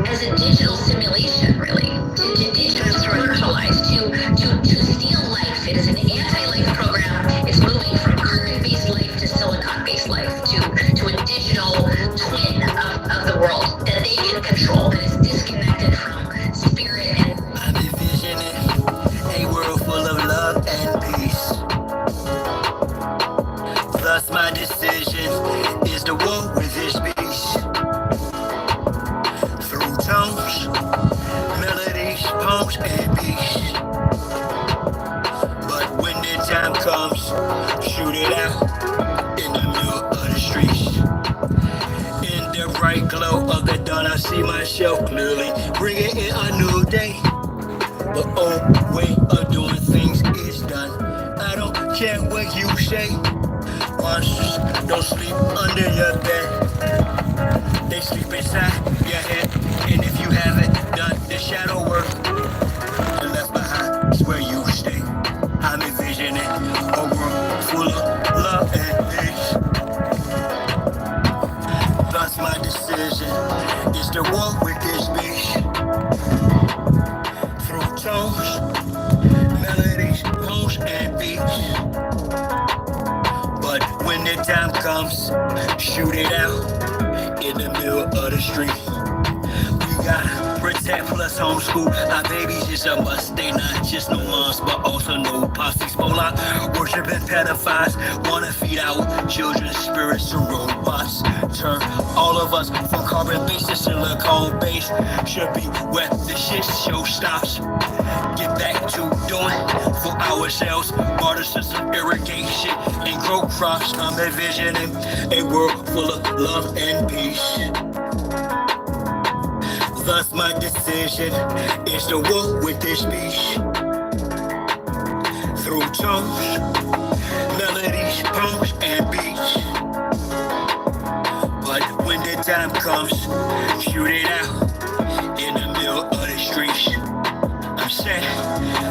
as a digital simulation, really, to digitalize, to steal life. It is an anti-life program. It's moving from carbon-based life to silicon-based life, to a digital twin of the world that they can control, that is disconnected from spirit and... I'm envisioning a world full of love and peace. Thus my decision is to walk with this beast. Through tones, melodies, poems, and beats. But when the time comes, shoot it out in the middle of the streets. In the bright glow of the dawn, I see myself clearly, bringing in a new day. The old way of doing things is done. I don't care what you say. Monsters don't sleep under your bed. They sleep inside your head. And if you haven't done the shadow work, you're left behind is where you stay. I'm envisioning a world full of love and peace. Thus my decision is to walk with this beast. Through tones, melodies, poems, and beats. But when the time comes, shoot it out in the middle of the street. We got protect plus homeschool. Our babies is a must. They not just no moms, but also no pops. Spola, worshiping pedophiles, wanna feed our children's spirits to robots. Turn all of us from carbon-based to silicone-based. Should be where the shit show stops. Get back to doing for ourselves. Water system irrigation and grow crops. I'm envisioning a world full of love and peace. Thus my decision is to walk with this beast. Through tones, melodies, poems, and beats. But when the time comes, shoot it out in the middle of the streets. I'm saying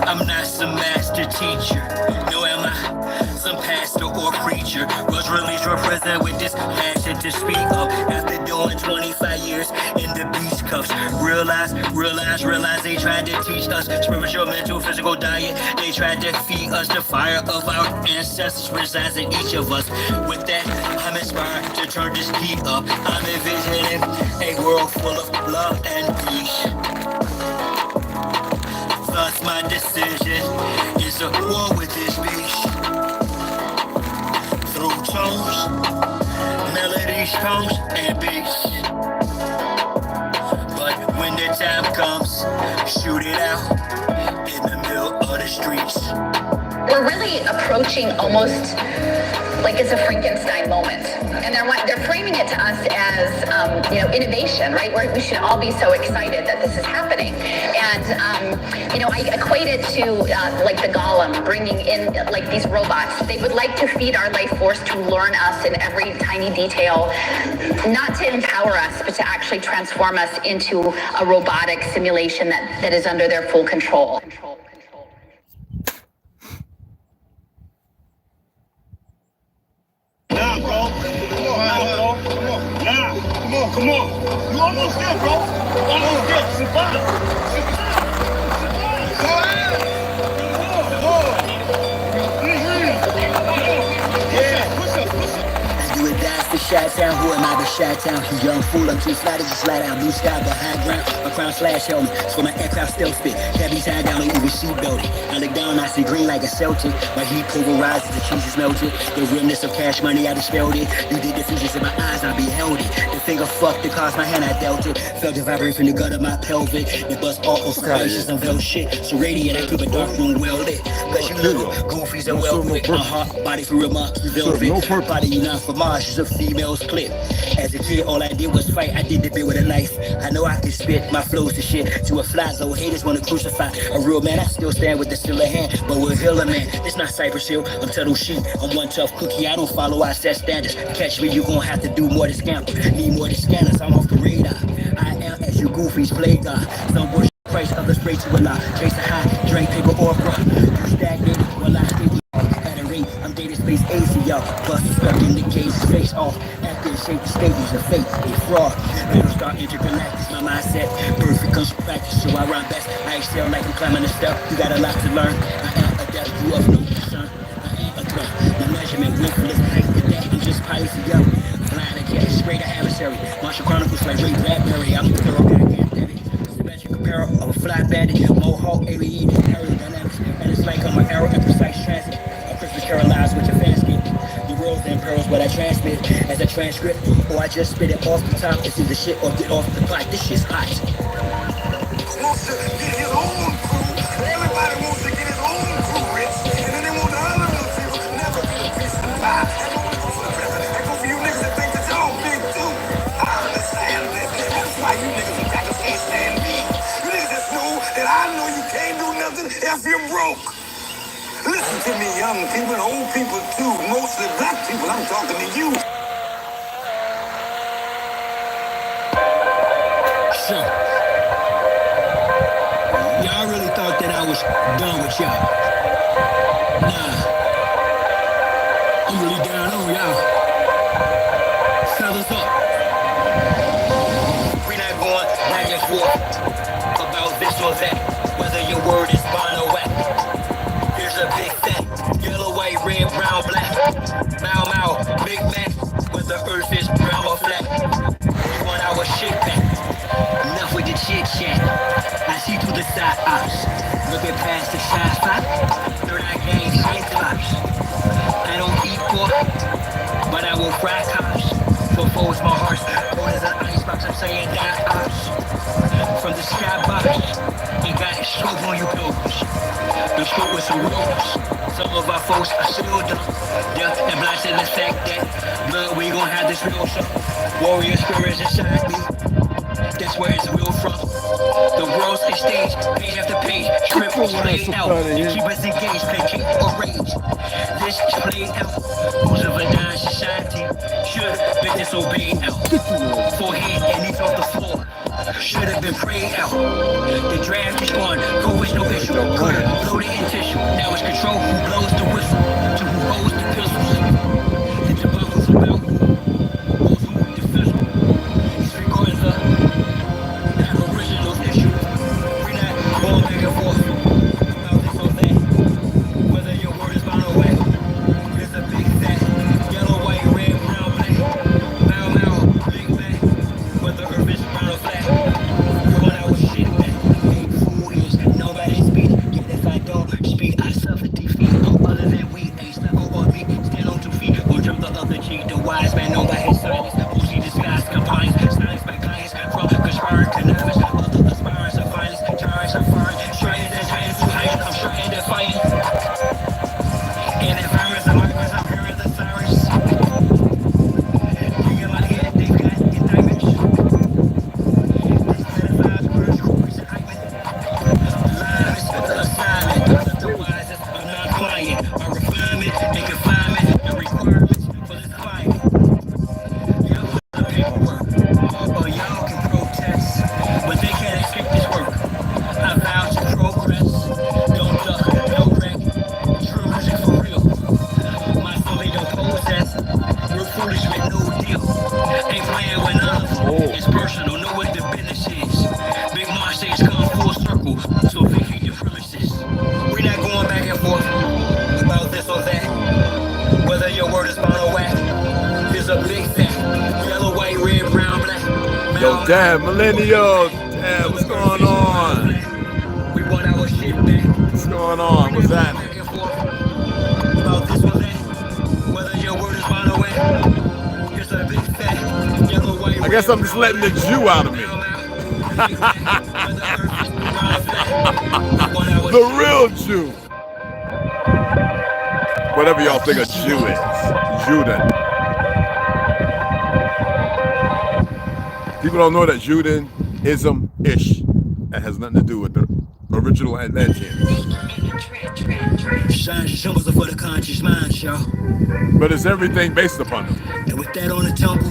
I'm not some master teacher, no am I some pastor or preacher. Was released for president with this passion to speak of. After doing 25 years in the beast cuffs, realize they tried to teach us spiritual, mental, physical diet. They tried to feed us the fire of our ancestors resides in each of us. With that, I'm inspired to turn this heat up. I'm envisioning a world full of love and peace. Thus my decision is to war with this beast. Through tones, melodies, poems, and beats. But when the time comes, shoot it out in the middle of the streets. We're really approaching almost like it's a Frankenstein moment. And they're framing it to us as, innovation, right? Where we should all be so excited that this is happening. And, I equate it to like the golem bringing in like these robots. They would like to feed our life force to learn us in every tiny detail, not to empower us, but to actually transform us into a robotic simulation that is under their full control. Nah, bro. Come on. You almost there, bro. Almost there. Survive. You would die for Chi-Town, who am I but Chi-Town? You young fool, I'm too fly to just slide down. Blue sky behind ground, a crown slash helmet. So my aircraft stealth spit, cabby tied down, don't even seat belted. I look down, I see green like a Celtic. My heat pulverizes, the cheese is melted. The realness of cash money, I dispelled it. You did the fusions in my eyes, I beheld it. The finger fucked it, caused my hand, I dealt it. Felt the vibrate from the gut of my pelvic. The bust all of crashes and veil shit. So radiant, I keep a dark room well lit. Cause you little, goofies are well quick. My heart, body for real, my velvet. Body you not for Mars, is a female's clip. As a kid, all I did was fight. I did the bit with a knife. I know I can spit my flows to shit. To a fly zone, haters wanna crucify a real man. I still stand with the still hand, but we're healer man. It's not Cypress Hill, I'm Tuttle Sheep. I'm one tough cookie, I don't follow, I set standards. Catch me, you gon' have to do more to scam. Need more to scanners, I'm off the radar. I am as you goofies play God. Some worship Christ, others pray to Allah. Chase a high, drink paper or bruh. You stagnate, while I stay at a rate. I'm data space AC, y'all. Bust stuck in the case, face off. After the shape, the stages of fate. fraud. Little start intergalactic, my mindset. Perfect comes from practice, so I run best. I excel like I'm climbing a step. You got a lot to learn. I am adept, you of no concern. I am a threat. My measurement, ruthless, height with that. I'm just piracy up. Flying a jet, straight to adversary. Martial Chronicles like Ray Bradbury. I'm the thorough academic. Symmetric apparel of a fly bandit. Mohawk, AVE, aerodynamics. And it's like I'm an arrow in precise transit. A Christmas carol lies with your fans get. The world's and pearls, what I transmit as a transcript. Or I just spit it off the top. It's either shit or get off the pot. This shit's hot. Wants to get his own crew. Everybody wants to get his own crew rich. And then they want the other little people to never be a piece of the pie. And go for the president. And go for you niggas that think that y'all big too. I understand this. That's why you niggas in practice can't stand me. You niggas just know that I know you can't do nothing if you're broke. Listen to me, young people and old people too. Mostly black people, I'm talking to you. Sure. Y'all really thought that I was done with y'all. Nah. I'm really down on y'all. Fellas up. We not going back and forth about this or that. Whether your word is bond or whack. Here's a big thing. Yellow, white, red, brown, black. Mau Mau, Big Mac. Whether earth is brown or flat. We want our shit back. Enough with the chit chat. I see through the side ops. Looking past the shot spot. Third eye gang cyclops. I don't eat pork, but I will fry cops. For foes, my heart's cold as an icebox. I'm saying that ops. From the skybox, ain't got a scope on you pilgrims. The scope with some ropes. Some of our folks are still dumb. Death and blasting the fact that blood, we gon' have this real show. Warrior spirits inside me. That's where it's real from. The world's a stage, page after page, script played out. You keep us engaged, play king or rage. This is played out. Rules of a dying society should have been disobeyed out. Forehead and knees off the floor should have been prayed out. The draft is on, go is no issue. Could've loaded in tissue. Now it's control who blows the whistle to who holds the pistols. It's about who's about who holds who the pistol. It's recording the original issue. We not going back and forth about this or that. Whether your word is bound or wet. There's a big fat yellow, white, red, brown, black. Mau Mau, Big Mac. Whether earth is brown or flat. We want our shit back. Big fool is nobody speak. Yet if I don't speak, I suffer defeat. No other than we ain't stuck on me. Stand on 2 feet or jump the other cheek. The wise man know by his silence. Mostly disguised compliance. Silence by clients from conspiring connivance. Other aspirants of violence. Tyrants of foreign. Trying to giant through height. I'm trying to fight. And environments of migrants, I'm hearing the sirens. Ring in my head, they've got indictments. These pedophiles, murders, corpses, and hyphen. Lies, assignment. The wisest are not quiet. Our refinement and confinement and requirements for this climate. Y'all the paperwork, or y'all can protest, but they can't escape this work. I vow to progress. Don't duck, no wreck. True music for real. My soul ain't don't possess. We're foolish with no deal. Ain't playing with none of them. It's personal, know what the business is. Big Marsh says come full circle, so vacate your premises. We're not going back and forth about this or that. Whether your word is bound or whack. There's a big fat yellow, white, red, brown, black. Yo, damn, millennials. Damn, what's going on? We want our shit back. What's going on? What's that? Back and forth about this or that. Whether your word is bound or whack. Here's a big fat yellow, white, I guess I'm just letting the Jew out of me. The real Jew. Whatever y'all think a Jew is. Juden. People don't know that Judaism-ish. That has nothing to do with the original Atlanteans. Symbols are for the conscious mind, y'all. But it's everything based upon them. And with that on the temple,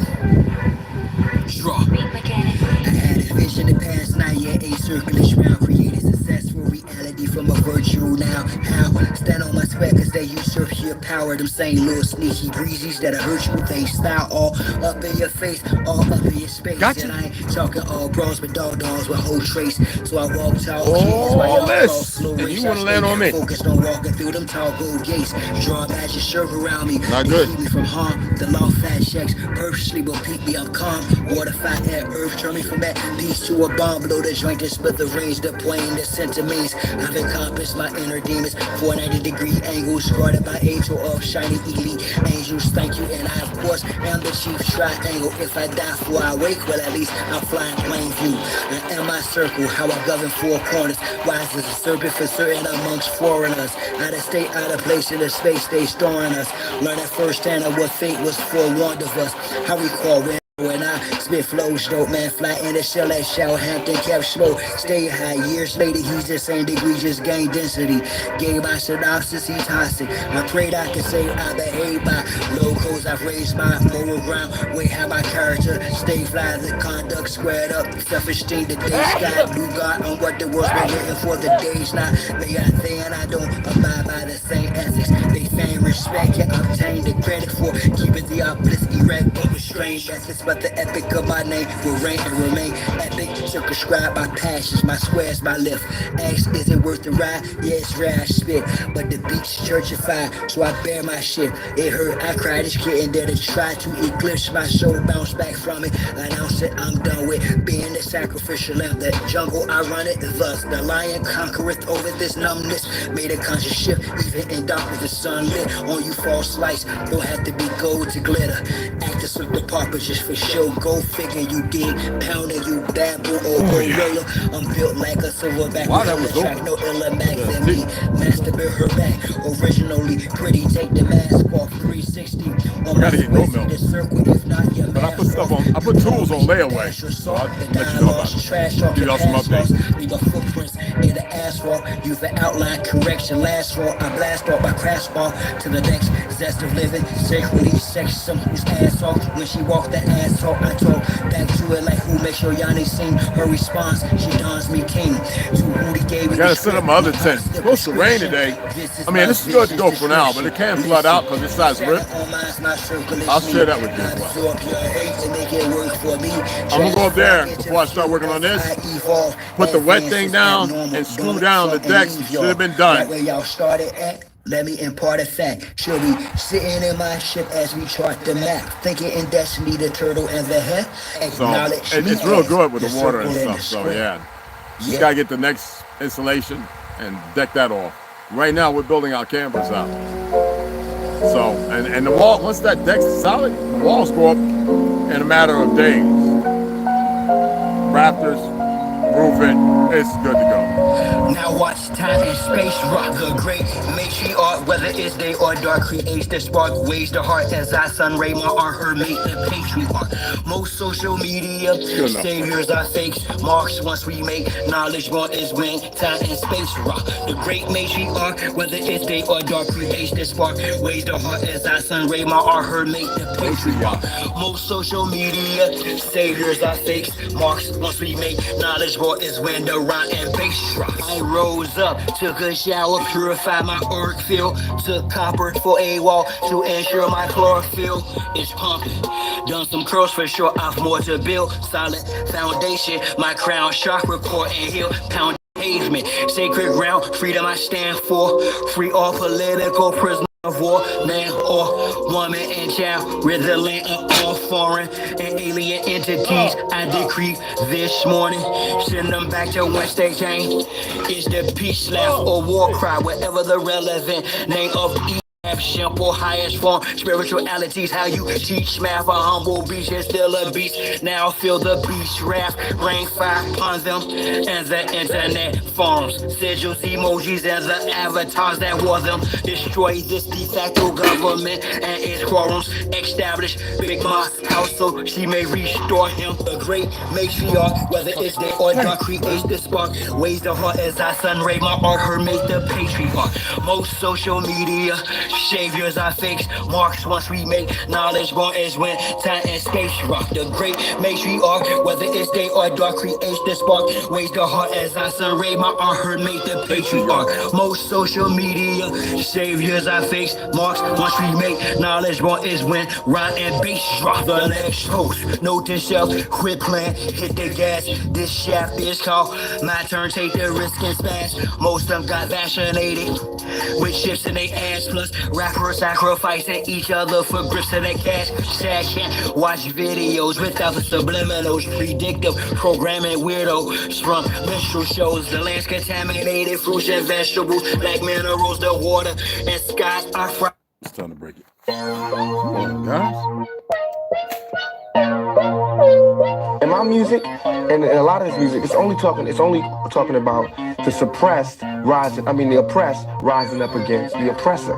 draw. I had a vision the past night, yeah, a circular shroud created successful reality from a virtual now. How? Stand on my sweat cause they usurp your power. Them same little sneaky breezies that'll hurt you. They style all up in your face, all up in your space. Gotcha. And I ain't talking all bros, but dogs with whole trace. So I walk tall All kids while y'all this. cross slow And race. you wanna land on me. Focused on walking through them tall gold gates. Draw a magic circle around me. Not They good. keep me from harm. The law fat checks purposely will peak me. I'm calm. Water, fire, air, earth. Turn me from that piece to a bomb. Blow the joint and split the range. The plane, the centimeters. I've encompassed my inner demons. 490-degree angles. Guarded by angel of shiny elite angels. Thank you. And I, of course, am the chief triangle. If I die before I wake, well, at least I'm flying plain view. I am my circle. How I govern four corners. Wise as a serpent for certain amongst foreigners. Out of state, out of place, in the space they storing us. Learn at first hand of what fate was forewarned of us. How we call when I spit flows, dope man, fly in the shell at Southampton, kept slow, stay high. Years later, he's the same degree, just gained density. Gave my synopsis, he's toxic. I prayed I could say I behave by logos. I've raised my moral ground, way how my character stay fly. The conduct squared up, self-esteem, the day sky. Blue God on what the world's been waiting for, the days now. They out there and I don't abide by the same ethics. They fame, respect, can obtain the credit for keeping the obelisk erect, but with strange ethics. But the epic of my name will reign and remain epic. Circumscribe my passions, my squares, my lift. Ask, is it worth the ride? Yeah, it's rare I spit, but the beach churchified, so I bear my shit. It hurt, I cried, this kitten there to try to eclipse my soul, bounce back from it. Announce it, I'm done with being the sacrificial lamb. The jungle, I run it, thus the lion conquereth over this numbness. Made a conscious shift, even in dark with the sun lit. On you false lights, don't have to be gold to glitter. Actors with the papa just for show, go figure, you dig, pounding you babble or gorilla. I'm built like a silverback. Wow, that was dope. Track, no iller max than me. Masturbate her back, originally pretty. Take the mask off, 360. On my Gotta get goat square, milk. see the circle, if not your But I put mask stuff off. on, I put tools on layaway. So I'll let you know about it. Trash off Give the y'all some asphalt. updates. Leave a footprints in the asphalt. Use the outline correction. Last fall, I blast off my crash ball to the next zest of living. Sacredly sex some whose ass off. When she walked the asphalt, I told back to it like who makes sure Yanni sing. Her response, she dons me king. To who he gave me. I gotta set up my other tent. It's supposed to rain today. I mean, this is good to go for now, but it can flood out because this side's ripped. I'll share that with you as well. I'm gonna go up there before I start working on this. Put the wet thing down and screw down the decks. Should have been done. Where y'all started at, let me impart a fact. She'll be sitting in my ship as we chart the map. Thinking in destiny, the turtle and the head. So it's real good with the water and stuff. So yeah, just gotta get the next installation and deck that off. Right now we're building our campers out. So and the wall, once that deck's solid, the walls go up in a matter of days. Rafters, roofing, it's good to go. Now watch time and space rock a great matriarch, whether it's day or dark, creates the spark, waves the heart as I sun ray my art, her mate the patriarch. Most social media saviors are fakes, marks once we make knowledge born is when time and space rock. The great matriarch, whether it's day or dark, creates the spark, waves the heart as I sun ray my art, her mate the patriarch. Most social media saviors are fakes, marks once we make knowledge born is when the rhyme and bass drop. I rose up, took a shower, purified my auric field, took copper for a wall to ensure my chlorophyll is pumping. Done some curls for sure, I've more to build. Solid foundation, my crown chakra, core and heel, pound pavement, sacred ground, freedom I stand for. Free all political prisoners of war, man or woman and child, rid the land of all foreign and alien entities. I decree this morning, send them back to whence they came. It's the peace laugh or war cry, whatever the relevant name of simple, highest form, spiritualities, how you teach math. A humble beach is still a beast. Now feel the beach raft, rain fire upon them, and the internet forms, sigils, emojis, and the avatars that wore them. Destroy this de facto government and its quorums. Establish Big Ma's house so she may restore him. The great matriarch, whether it's day or dark, creates the spark. Ways the heart as I sun ray my art, her make the patriarch. Most social media Saviors are fakes, marks once we make. Knowledge born is when time and space rock. The great matriarch, whether it's day or dark, creates the spark. Raise the heart as I survey my unheard, make the patriarch. Most social media, saviors are fakes, marks once we make. Knowledge born is when rhyme and bass drop. The next host, note to self, quit playing, hit the gas. This shaft is called my turn, take the risk and smash. Most of them got vaccinated with chips in their ass, plus rappers sacrificing each other for grips in their cash. Sad can't watch videos without the subliminals. Predictive programming weirdos from minstrel shows. The land's contaminated, fruits and vegetables, black minerals, the water and skies are fried. It's time to break it. Come on, guys. In my music, and a lot of this music, it's only talking about the suppressed rising. The oppressed rising up against the oppressor.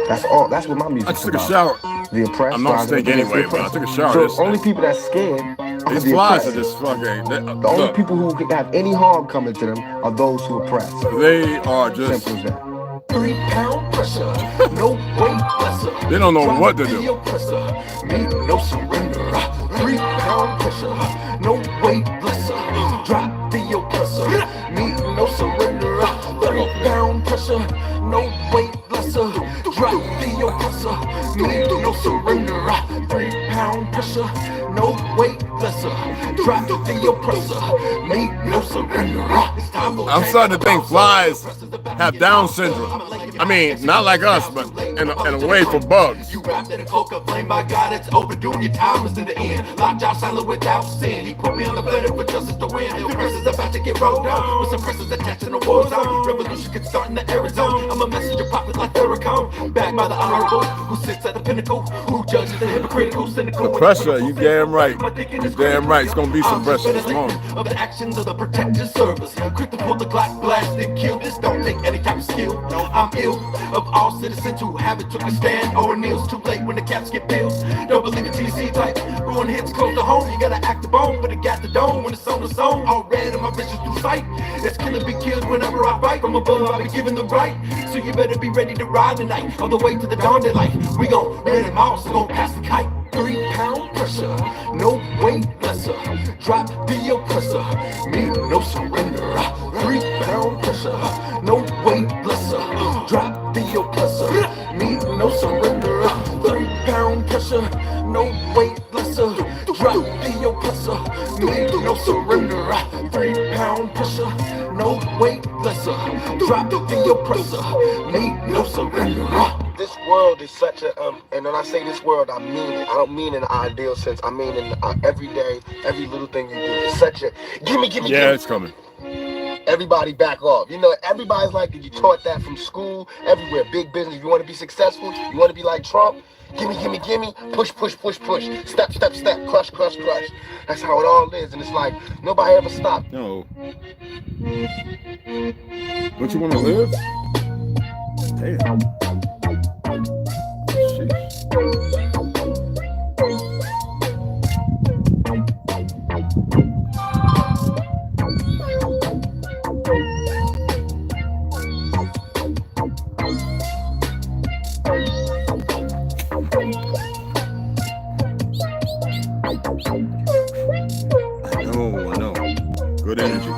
That's all. That's what my music. I just took a shower. The oppressed. I'm not stink anyway, but I took a shower. So only people that's scared. These flies are just fucking. The only people who have any harm coming to them are those who oppress. They are just. Simple as that. 3 pound pressure, no weight lesser. They don't know what to do. Need no surrender. 3 pound pressure, no weight lesser. Drop the oppressor. Need no surrender. 3 pound pressure, no weight lesser. Drop the oppressor. Need no surrender. 3 pound pressure, no weight lesser. Drop the oppressor. Need no surrender. I'm starting to think flies have Down syndrome. I mean, not like us, but in a way for bugs. You wrapped in a cloak of flame, by God, it's overdue. Your time is in the end. Locked out silent without sin. He put me on the planet for justice to win. The pressure's about to get rolled down. With some pressures attached in the war zone. Revolution can start in the Arizona. I'm a messenger prophet like Farrakhan. Backed by the honorable who sits at the pinnacle. Who judges the hypocritical, cynical. The pressure, you damn right. You damn right. It's gonna be some pressure this morning. Of the actions of the protective service. Quick to pull the Glock, blast and kill. This don't take any type of skill. No, I'm ill of all citizens who haven't took a stand or kneels too late when the caps get pills. Don't believe it TC type. Ruin hits close to home. You gotta act the bone, but it got the dome when it's on the zone. All red in my vision through sight. It's killing be killed whenever I bite. From above, I'll be given the right. So you better be ready to ride tonight. On the way to the dawn daylight. We gon' red them all, so gon' pass the kite. 3 pound pressure, no weight lesser. Drop the oppressor, need no surrender. 3 pound pressure, no weight lesser. Drop the oppressor, need no surrender. 3 pound pressure, no weight lesser. Drop the oppressor, need no surrender. 3 pound pressure, no weight lesser. Drop the oppressor, need no surrender. This world is such a and when I say this world, I mean it. I don't mean in the ideal sense. I mean in the, every day, every little thing you do. It's such a gimme. Yeah, it's coming. Everybody back off. Everybody's like that. You taught that from school, everywhere. Big business. You want to be successful. You want to be like Trump. Gimme. Push. Step. Crush. That's how it all is. And it's like nobody ever stopped. No. Don't you want to live? Damn. I know. Good energy.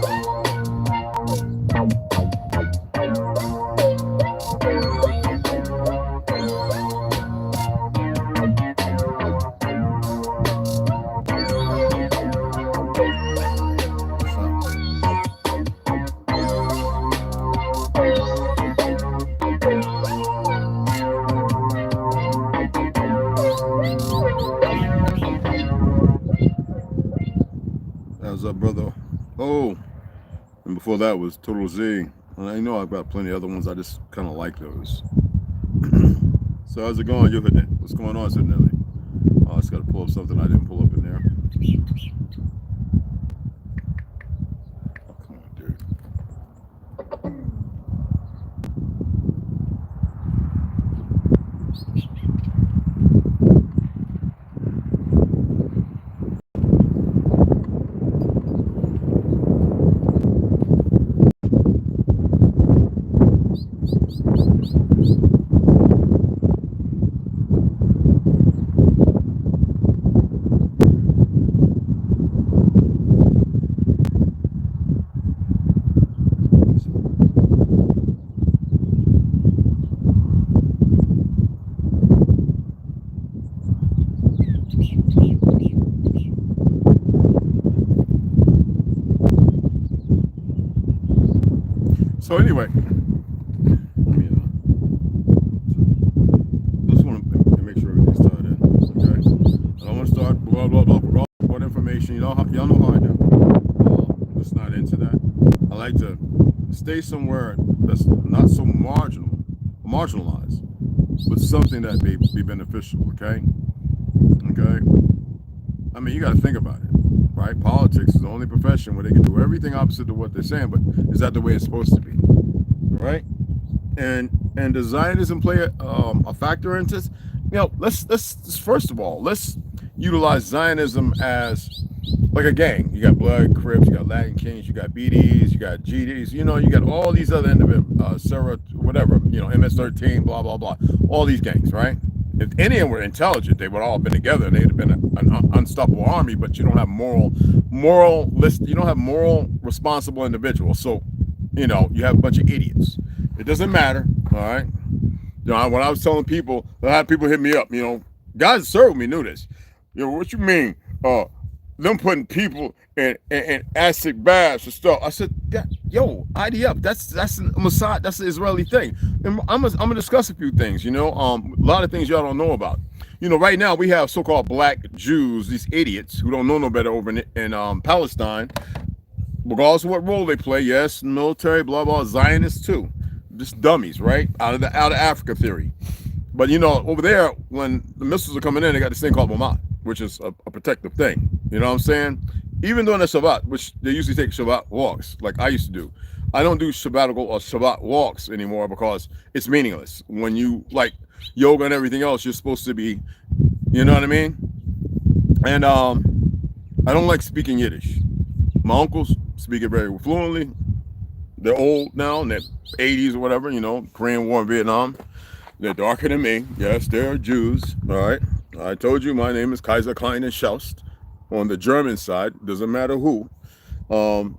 What's up, brother? Oh, and before that was Total Z. I know I've got plenty of other ones. I just kind of like those. So how's it going? You hitting it? What's going on, Sidney? Oh, I just got to pull up something I didn't pull up in there. Oh, come on, dude. So anyway, just want to make sure everything's tied in. Okay. I don't want to start blah blah blah blah what information. Y'all know how I do. Just not into that. I like to stay somewhere that's not so marginalized, but something that may be beneficial. Okay. Okay. I mean, you got to think about it, right? Politics is the only profession where they can do everything opposite to what they're saying, but is that the way it's supposed to be, right? And does Zionism play a factor into this? You know, let's first of all, let's utilize Zionism as like a gang. You got Blood Crips, you got Latin Kings, you got BDs, you got GDs, you know, you got all these other individuals, Sarah, whatever, you know, MS-13, blah, blah, blah, all these gangs, right? If any of them were intelligent, they would all have been together and they'd have been an unstoppable army, but you don't have moral, you don't have moral, responsible individuals. So, you know, you have a bunch of idiots. It doesn't matter, all right? You know, when I was telling people, I had people hit me up, you know, guys that served me knew this. You know, what you mean, them putting people in acid baths and stuff? I said, yo, IDF, that's an Mossad, that's an Israeli thing. And I'm gonna discuss a few things, you know, a lot of things y'all don't know about. You know, right now we have so-called black Jews, these idiots who don't know no better over in Palestine, regardless of what role they play. Yes, military, blah blah, Zionists too, just dummies, right? Out of Africa theory. But you know, over there, when the missiles are coming in, they got this thing called Mamad, which is a protective thing. You know what I'm saying? Even during the Shabbat, which they usually take Shabbat walks, like I used to do. I don't do sabbatical or Shabbat walks anymore because it's meaningless. When you like yoga and everything else, you're supposed to be, you know what I mean? And I don't like speaking Yiddish. My uncles speak it very fluently. They're old now, in their 80s or whatever, you know, Korean War in Vietnam. They're darker than me. Yes, they're Jews. All right. I told you my name is Kaiser Klein and Schaust. On the German side, doesn't matter who. Don't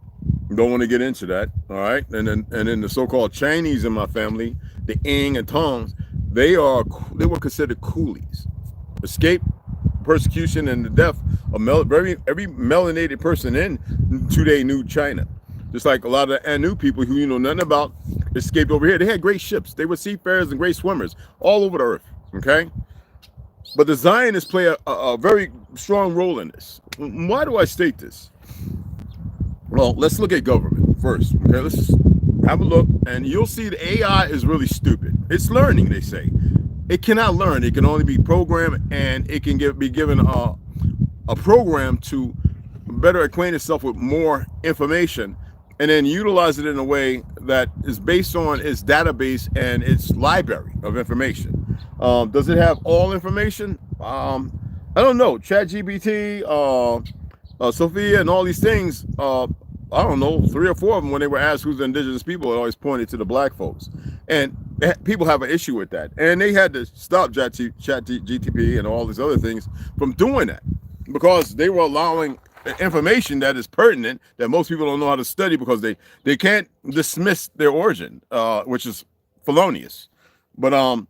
want to get into that. All right. And then the so-called Chinese in my family, the Ing and Tongs, they were considered coolies. Escape persecution and the death of every melanated person in today New China. Just like a lot of the Anu people who you know nothing about escaped over here. They had great ships. They were seafarers and great swimmers all over the earth. Okay. But the Zionists play a very strong role in this. Why do I state this? Well, let's look at government first. Okay, let's just have a look, and you'll see the AI is really stupid. It's learning, they say. It cannot learn. It can only be programmed, and it can be given a program to better acquaint itself with more information, and then utilize it in a way that is based on its database and its library of information. Does it have all information? I don't know. ChatGPT, Sophia, and all these things. I don't know, 3 or 4 of them when they were asked who's the indigenous people, it always pointed to the black folks. And people have an issue with that. And they had to stop ChatGPT and all these other things from doing that because they were allowing information that is pertinent that most people don't know how to study because they can't dismiss their origin, which is felonious. But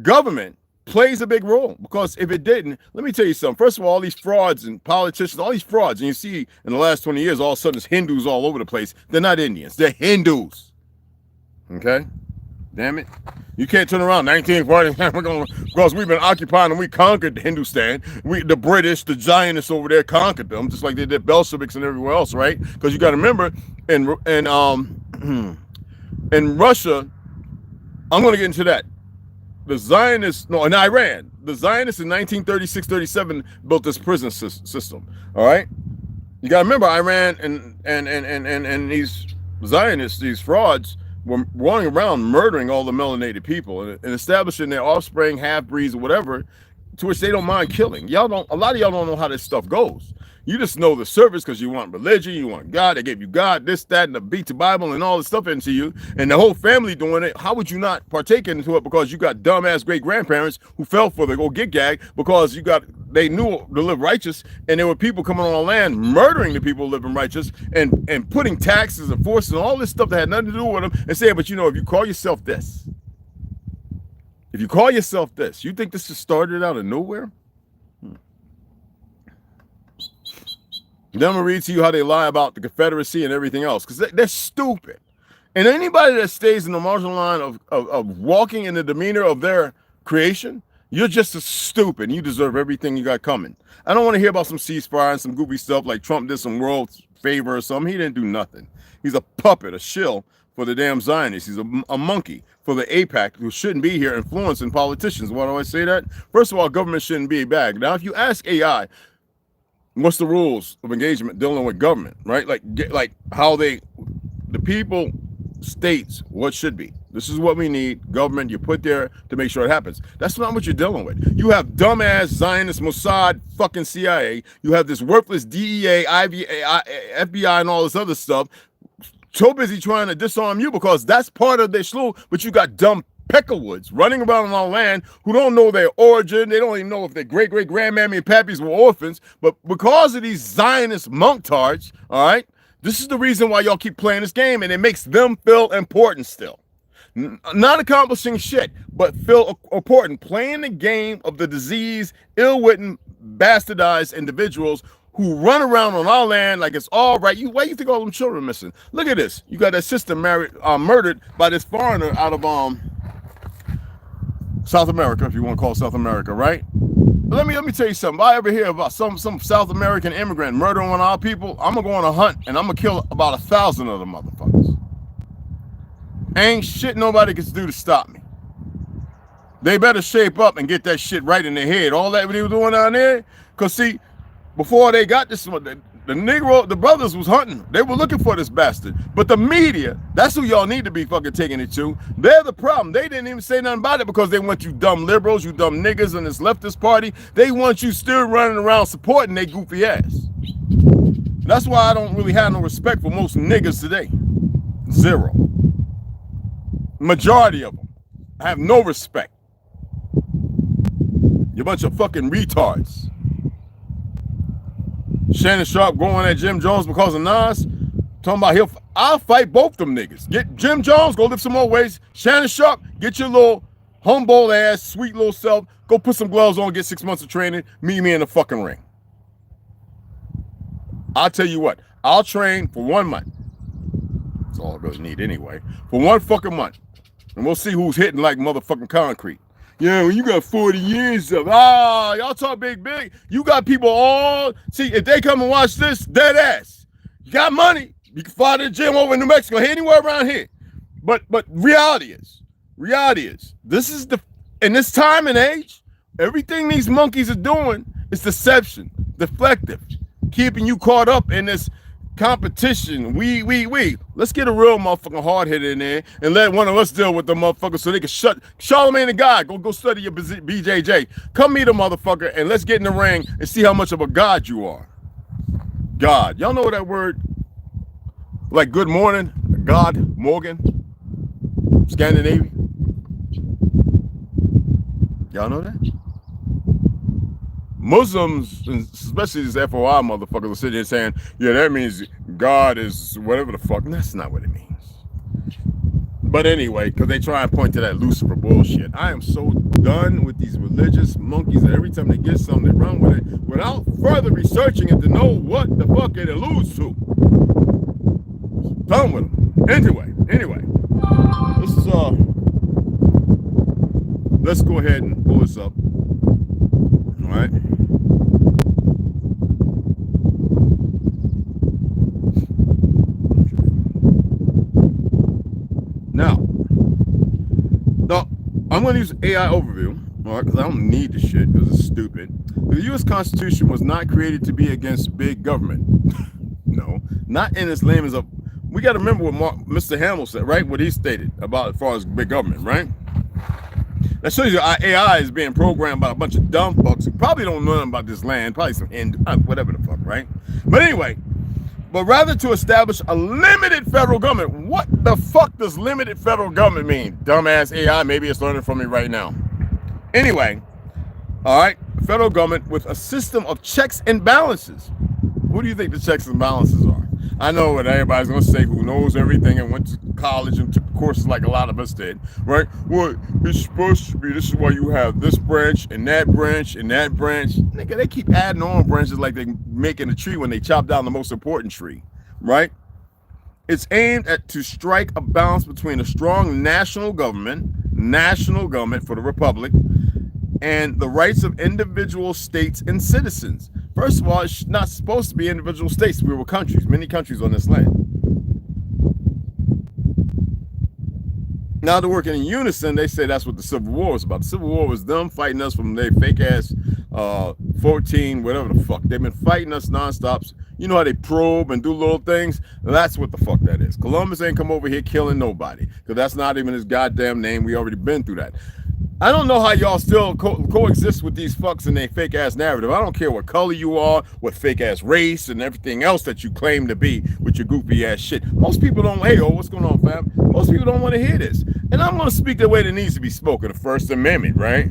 government plays a big role because if it didn't, let me tell you something. First of all these frauds and politicians, all these frauds, and you see in the last 20 years, all of a sudden it's Hindus all over the place. They're not Indians, they're Hindus. Okay? Damn it. You can't turn around 1940 because we've been occupying and we conquered Hindustan. The British, the Zionists over there conquered them, just like they did Bolsheviks and everywhere else, right? Because you got to remember, in Russia, I'm going to get into that. The Zionists, in Iran, the Zionists in 1936-37 built this prison system. All right, you got to remember, Iran and these Zionists, these frauds, were running around murdering all the melanated people and establishing their offspring, half-breeds, or whatever, to which they don't mind killing. A lot of y'all don't know how this stuff goes. You just know the service because you want religion, you want God. They gave you God, this, that, and the beat the Bible and all this stuff into you, and the whole family doing it. How would you not partake into it? Because you got dumbass great grandparents who fell for the go get gag because they knew to live righteous, and there were people coming on the land murdering the people living righteous and putting taxes and forces and all this stuff that had nothing to do with them, and saying, but you know, if you call yourself this, you think this just started out of nowhere? Then I'm gonna read to you how they lie about the Confederacy and everything else, because they're stupid. And anybody that stays in the marginal line of walking in the demeanor of their creation, you're just as stupid. You deserve everything you got coming. I don't want to hear about some ceasefire and some goofy stuff like Trump did some world favor or something. He didn't do nothing. He's a puppet, a shill for the damn Zionists. He's a monkey for the APAC who shouldn't be here influencing politicians. Why do I say that? First of all, government shouldn't be a bag. Now, if you ask AI, what's the rules of engagement dealing with government, right? Like how the people states what should be. This is what we need. Government, you put there to make sure it happens. That's not what you're dealing with. You have dumbass Zionist Mossad, fucking CIA. You have this worthless DEA, FBI, and all this other stuff. So busy trying to disarm you because that's part of their slew. But you got dumb peckerwoods running around on our land who don't know their origin. They don't even know if their great-great-grandmammy and pappies were orphans. But because of these Zionist monktards, all right, this is the reason why y'all keep playing this game, and it makes them feel important still. Not accomplishing shit, but feel important. Playing the game of the diseased, ill-written, bastardized individuals who run around on our land like it's all right. Why you think all them children are missing? Look at this. You got that sister murdered by this foreigner out of South America, if you want to call South America, right? Let me tell you something. If I ever hear about some South American immigrant murdering one of our people, I'm gonna go on a hunt and I'm gonna kill about 1,000 of them motherfuckers. Ain't shit nobody can do to stop me. They better shape up and get that shit right in their head. All that they were doing down there, cause see, before they got this one, the brothers was hunting. They were looking for this bastard. But the media, that's who y'all need to be fucking taking it to. They're the problem. They didn't even say nothing about it because they want you dumb liberals, you dumb niggas in this leftist party. They want you still running around supporting their goofy ass. That's why I don't really have no respect for most niggas today. Zero. Majority of them. I have no respect. You bunch of fucking retards. Shannon Sharp going at Jim Jones because of Nas. Talking about I'll fight both them niggas. Get Jim Jones, go lift some more weights. Shannon Sharp, get your little humble ass, sweet little self. Go put some gloves on, get 6 months of training. Meet me in the fucking ring. I'll tell you what, I'll train for 1 month. That's all I really need anyway. For 1 fucking month. And we'll see who's hitting like motherfucking concrete. Yeah, well, you got 40 years of, y'all talk big. You got people all, see, if they come and watch this, dead ass. You got money, you can fly to the gym over in New Mexico, anywhere around here. But reality is, this is in this time and age, everything these monkeys are doing is deception, deflective, keeping you caught up in this competition. We. Let's get a real motherfucking hard hit in there and let one of us deal with the motherfucker so they can shut Charlamagne the God. Go study your BJJ. Come meet a motherfucker and let's get in the ring and see how much of a god you are. God. Y'all know that word? Like good morning, God, Morgan, Scandinavia. Y'all know that? Muslims, especially these FOI motherfuckers, are sitting here saying, yeah, that means God is whatever the fuck. That's not what it means. But anyway, because they try and point to that Lucifer bullshit. I am so done with these religious monkeys that every time they get something, they run with it without further researching it to know what the fuck it alludes to. Done with them. Anyway. Let's go ahead and pull this up. All right. Now, I'm going to use AI overview, all right, because I don't need the shit because it's stupid. The U.S. Constitution was not created to be against big government. No, not in its layman's of. We got to remember what Mr. Hamill said, right? What he stated about as far as big government, right? That shows you our AI is being programmed by a bunch of dumb fucks who probably don't know nothing about this land, probably some Hindu, whatever the fuck, right? But anyway, but rather to establish a limited federal government. What the fuck does limited federal government mean? Dumbass AI, maybe it's learning from me right now. Anyway, all right, federal government with a system of checks and balances. What do you think the checks and balances are? I know what everybody's going to say who knows everything and went to college and took courses like a lot of us did, right? Well, it's supposed to be, this is why you have this branch and that branch and that branch. Nigga, they keep adding on branches like they're making a tree when they chop down the most important tree, right? It's aimed to strike a balance between a strong national government for the republic, and the rights of individual states and citizens. First of all, it's not supposed to be individual states. We were countries, many countries on this land. Now they're working in unison. They say that's what the Civil War was about. The Civil War was them fighting us from their fake ass 14, whatever the fuck. They've been fighting us nonstop. You know how they probe and do little things? That's what the fuck that is. Columbus ain't come over here killing nobody, because that's not even his goddamn name. We already been through that. I don't know how y'all still coexist with these fucks in their fake ass narrative. I don't care what color you are, what fake ass race and everything else that you claim to be with your goofy ass shit. Most people don't, hey, oh, what's going on, fam? Most people don't want to hear this. And I'm going to speak the way that needs to be spoken, the First Amendment, right?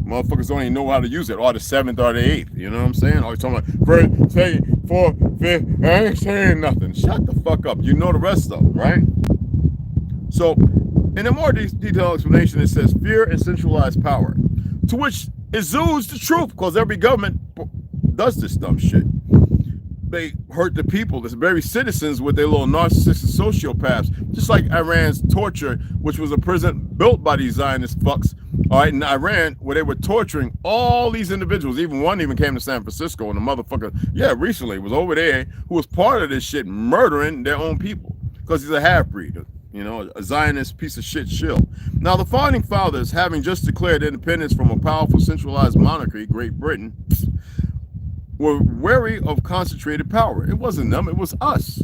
Motherfuckers don't even know how to use it, or the 7th or the 8th, you know what I'm saying? Or talking about first, second, fourth, fifth, I ain't saying nothing. Shut the fuck up. You know the rest of them, right? So, in a more detailed explanation, it says fear and centralized power, to which exudes the truth, because every government does this dumb shit. They hurt the people, the very citizens, with their little narcissistic sociopaths, just like Iran's torture, which was a prison built by these Zionist fucks, all right, in Iran, where they were torturing all these individuals. Even one even came to San Francisco, and the motherfucker, yeah, recently was over there, who was part of this shit, murdering their own people, because he's a half-breed. You know, a Zionist piece of shit shill. Now, the founding fathers, having just declared independence from a powerful centralized monarchy, Great Britain, were wary of concentrated power. It wasn't them, it was us.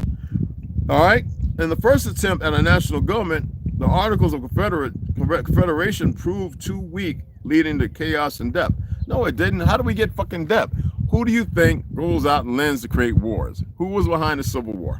All right? In the first attempt at a national government, the Articles of Confederation proved too weak, leading to chaos and death. No, it didn't. How do we get fucking death? Who do you think rolls out and lends to create wars? Who was behind the Civil War?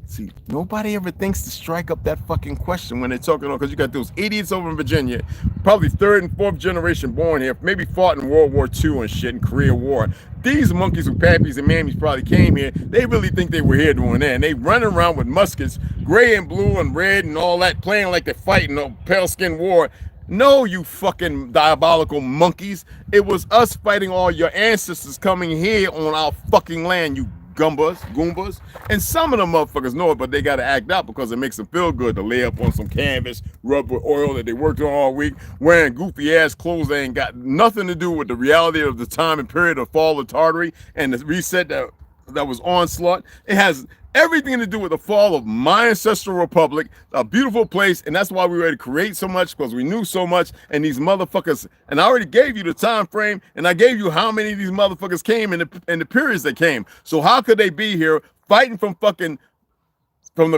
See, nobody ever thinks to strike up that fucking question when they're talking on, because you got those idiots over in Virginia, probably 3rd and 4th generation born here, maybe fought in World War II and shit, and Korea War. These monkeys with pappies and mammies probably came here. They really think they were here doing that, and they run around with muskets, gray and blue and red and all that, playing like they're fighting a pale skin war. No, you fucking diabolical monkeys. It was us fighting all your ancestors coming here on our fucking land, you Goombas, and some of them motherfuckers know it, but they got to act out because it makes them feel good to lay up on some canvas, rub with oil that they worked on all week, wearing goofy ass clothes that ain't got nothing to do with the reality of the time and period of fall of Tartary and the reset that was onslaught. It has everything to do with the fall of my ancestral republic, a beautiful place, and that's why we were able to create so much, because we knew so much. And these motherfuckers, and I already gave you the time frame, and I gave you how many of these motherfuckers came in the periods that came. So how could they be here fighting from the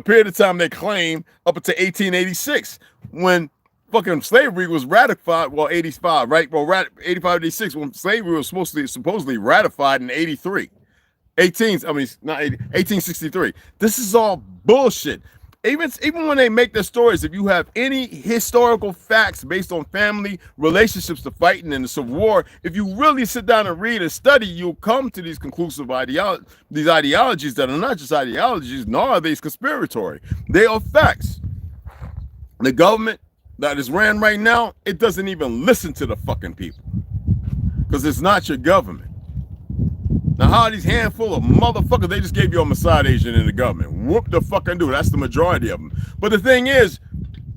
period of time they claim up until 1886, when fucking slavery was ratified? Well, 85, right? Well, 85, 86, when slavery was supposedly ratified in 83. 1863. This is all bullshit. Even when they make their stories, if you have any historical facts based on family relationships to fighting in the Civil War, if you really sit down and read and study, you'll come to these conclusive ideologies that are not just ideologies, nor are they conspiratory. They are facts. The government that is ran right now, it doesn't even listen to the fucking people, because it's not your government. Now, how are these handful of motherfuckers? They just gave you a Mossad agent in the government. Whoop the fucking do. That's the majority of them. But the thing is,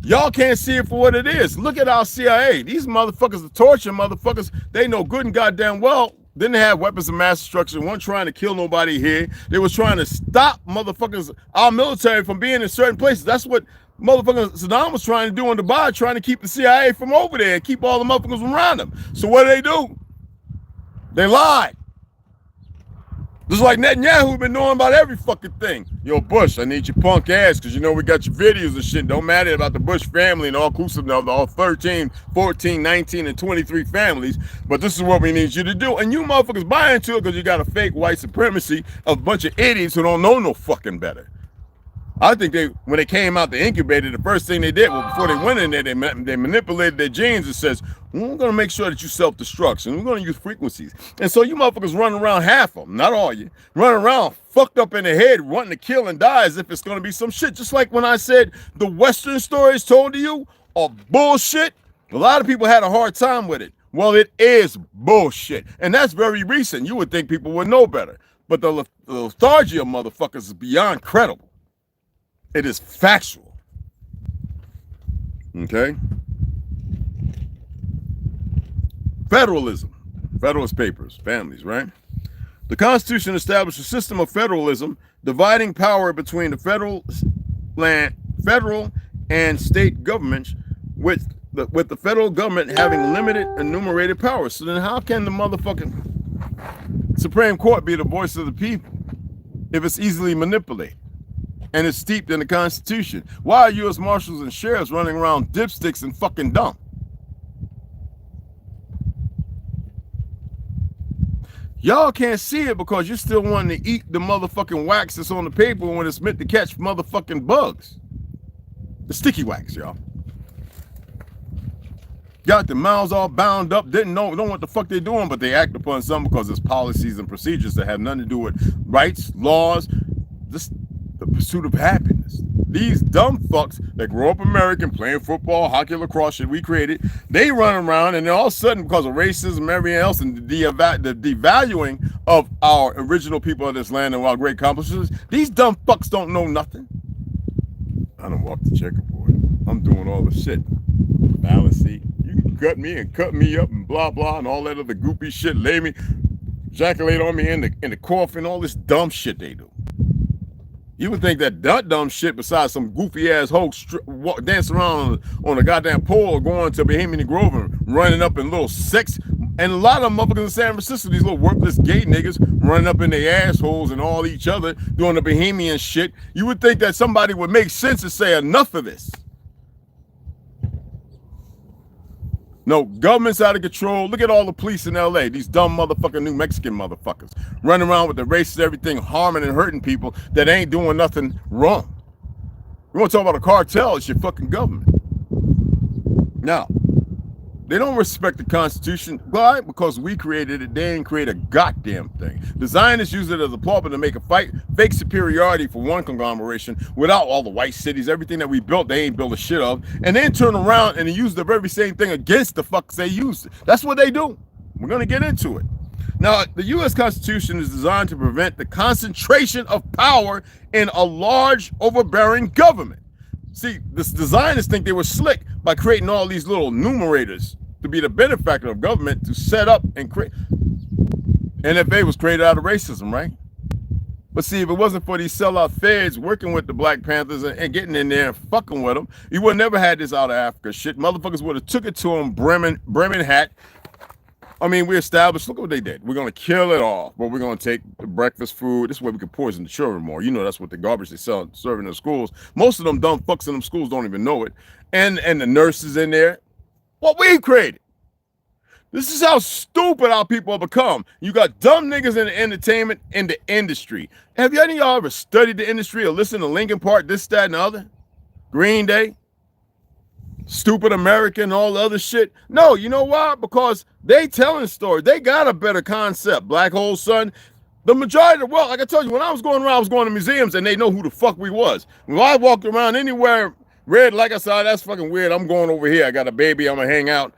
y'all can't see it for what it is. Look at our CIA. These motherfuckers, the torture motherfuckers, they know good and goddamn well didn't have weapons of mass destruction, weren't trying to kill nobody here. They was trying to stop motherfuckers, our military, from being in certain places. That's what motherfucker Saddam was trying to do in Dubai, trying to keep the CIA from over there and keep all the motherfuckers around them. So what do? They lied. Just like Netanyahu been knowing about every fucking thing. Yo, Bush, I need your punk ass, because you know we got your videos and shit. Don't matter about the Bush family and all inclusive of all 13, 14, 19, and 23 families. But this is what we need you to do. And you motherfuckers buy into it because you got a fake white supremacy of a bunch of idiots who don't know no fucking better. I think when they came out the incubator, the first thing they did was, before they went in there, they manipulated their genes and says, we're going to make sure that you self-destruct, and we're going to use frequencies. And so you motherfuckers running around, half of them, not all you, running around fucked up in the head, wanting to kill and die as if it's going to be some shit. Just like when I said the Western stories told to you are bullshit, a lot of people had a hard time with it. Well, it is bullshit. And that's very recent. You would think people would know better. But the lethargy of motherfuckers is beyond credible. It is factual. Okay? Federalism. Federalist Papers, families, right? The Constitution established a system of federalism, dividing power between the federal and state governments, with the federal government having limited enumerated powers. So then how can the motherfucking Supreme Court be the voice of the people if it's easily manipulated and it's steeped in the Constitution? Why are U.S. Marshals and sheriffs running around dipsticks and fucking dumb? Y'all can't see it because you're still wanting to eat the motherfucking wax that's on the paper when it's meant to catch motherfucking bugs. The sticky wax, y'all. Got the mouths all bound up, didn't know what the fuck they're doing, but they act upon something because there's policies and procedures that have nothing to do with rights, laws, just the pursuit of happiness. These dumb fucks that grew up American playing football, hockey, lacrosse shit we created, they run around and then all of a sudden, because of racism and everything else and the devaluing of our original people of this land and our great accomplishments, these dumb fucks don't know nothing. I don't walk the checkerboard. I'm doing all the shit. Fallacy. You can cut me and cut me up and blah blah and all that other goopy shit. Lay me, ejaculate on me in the coffin. All this dumb shit they do. You would think that dumb shit, besides some goofy ass hoax dancing around on a goddamn pole, going to Bohemian Grove and running up in little sex. And a lot of them motherfuckers in San Francisco, these little worthless gay niggas running up in their assholes and all each other doing the Bohemian shit. You would think that somebody would make sense and say enough of this. No, government's out of control. Look at all the police in LA, these dumb motherfucking New Mexican motherfuckers running around with the racist everything, harming and hurting people that ain't doing nothing wrong. You want to talk about a cartel? It's your fucking government. Now, they don't respect the Constitution. Why? Because we created it. They ain't create a goddamn thing. The Zionists use it as a pulpit to make a fake superiority for one conglomeration without all the white cities, everything that we built, they ain't built a shit of, and then turn around and use the very same thing against the fucks they used. That's what they do. We're going to get into it. Now, the U.S. Constitution is designed to prevent the concentration of power in a large, overbearing government. See, the Zionists think they were slick by creating all these little numerators to be the benefactor of government to set up and create. NFA was created out of racism, right? But see, if it wasn't for these sellout feds working with the Black Panthers and getting in there and fucking with them, you would never had this out of Africa shit. Motherfuckers would have took it to them, Bremen hat. I mean, we established, look what they did. We're going to kill it all, but we're going to take the breakfast food. This way we can poison the children more. You know, that's what the garbage they sell, serving in the schools. Most of them dumb fucks in them schools don't even know it. And the nurses in there. What we created. This is how stupid our people have become. You got dumb niggas in the entertainment, in the industry. Have any of y'all ever studied the industry or listened to Linkin Park, this, that, and the other? Green Day? Stupid American, all the other shit. No, you know why? Because they telling stories. They got a better concept. Black Hole Sun. The majority of the world, like I told you, when I was going around, I was going to museums and they know who the fuck we was. When I walked around anywhere, red, like I said, that's fucking weird. I'm going over here. I got a baby. I'm gonna hang out.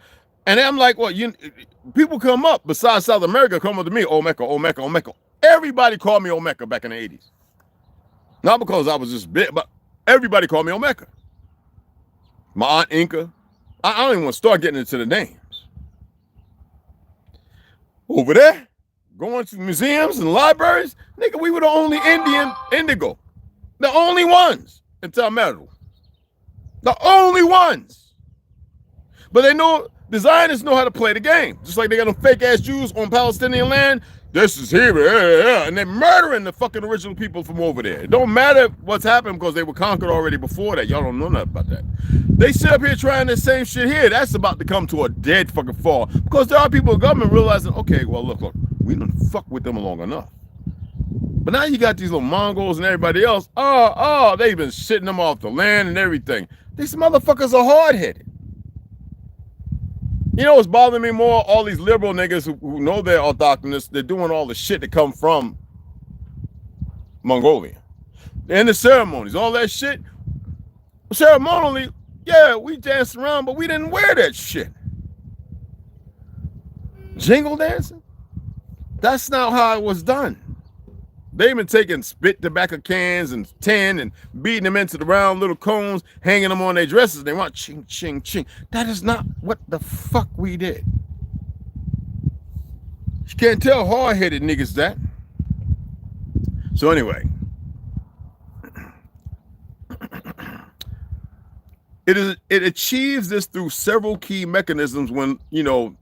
And I'm like, well, people come up besides South America, come up to me, Omeka, Omeka, Omeka. Everybody called me Omeka back in the 80s. Not because I was just big, but everybody called me Omeka. My aunt Inca. I don't even want to start getting into the names. Over there, going to museums and libraries, nigga, we were the only indigo. The only ones in Talmetal. The only ones. But they know, the Zionists know how to play the game. Just like they got them fake ass Jews on Palestinian land. This is here, and they're murdering the fucking original people from over there. It don't matter what's happened because they were conquered already before that. Y'all don't know nothing about that. They sit up here trying the same shit here. That's about to come to a dead fucking fall because there are people in government realizing, okay, well, look, we done fuck with them long enough. But now you got these little Mongols and everybody else. They've been shitting them off the land and everything. These motherfuckers are hard-headed. You know what's bothering me more? All these liberal niggas who know they're autochthonous, they're doing all the shit that come from Mongolia. And the ceremonies, all that shit. Ceremonially, yeah, we danced around, but we didn't wear that shit. Jingle dancing? That's not how it was done. They've been taking spit tobacco cans and tin and beating them into the round little cones, hanging them on their dresses. They want ching, ching, ching. That is not what the fuck we did. You can't tell hard-headed niggas that. So anyway, it achieves this through several key mechanisms when, you know,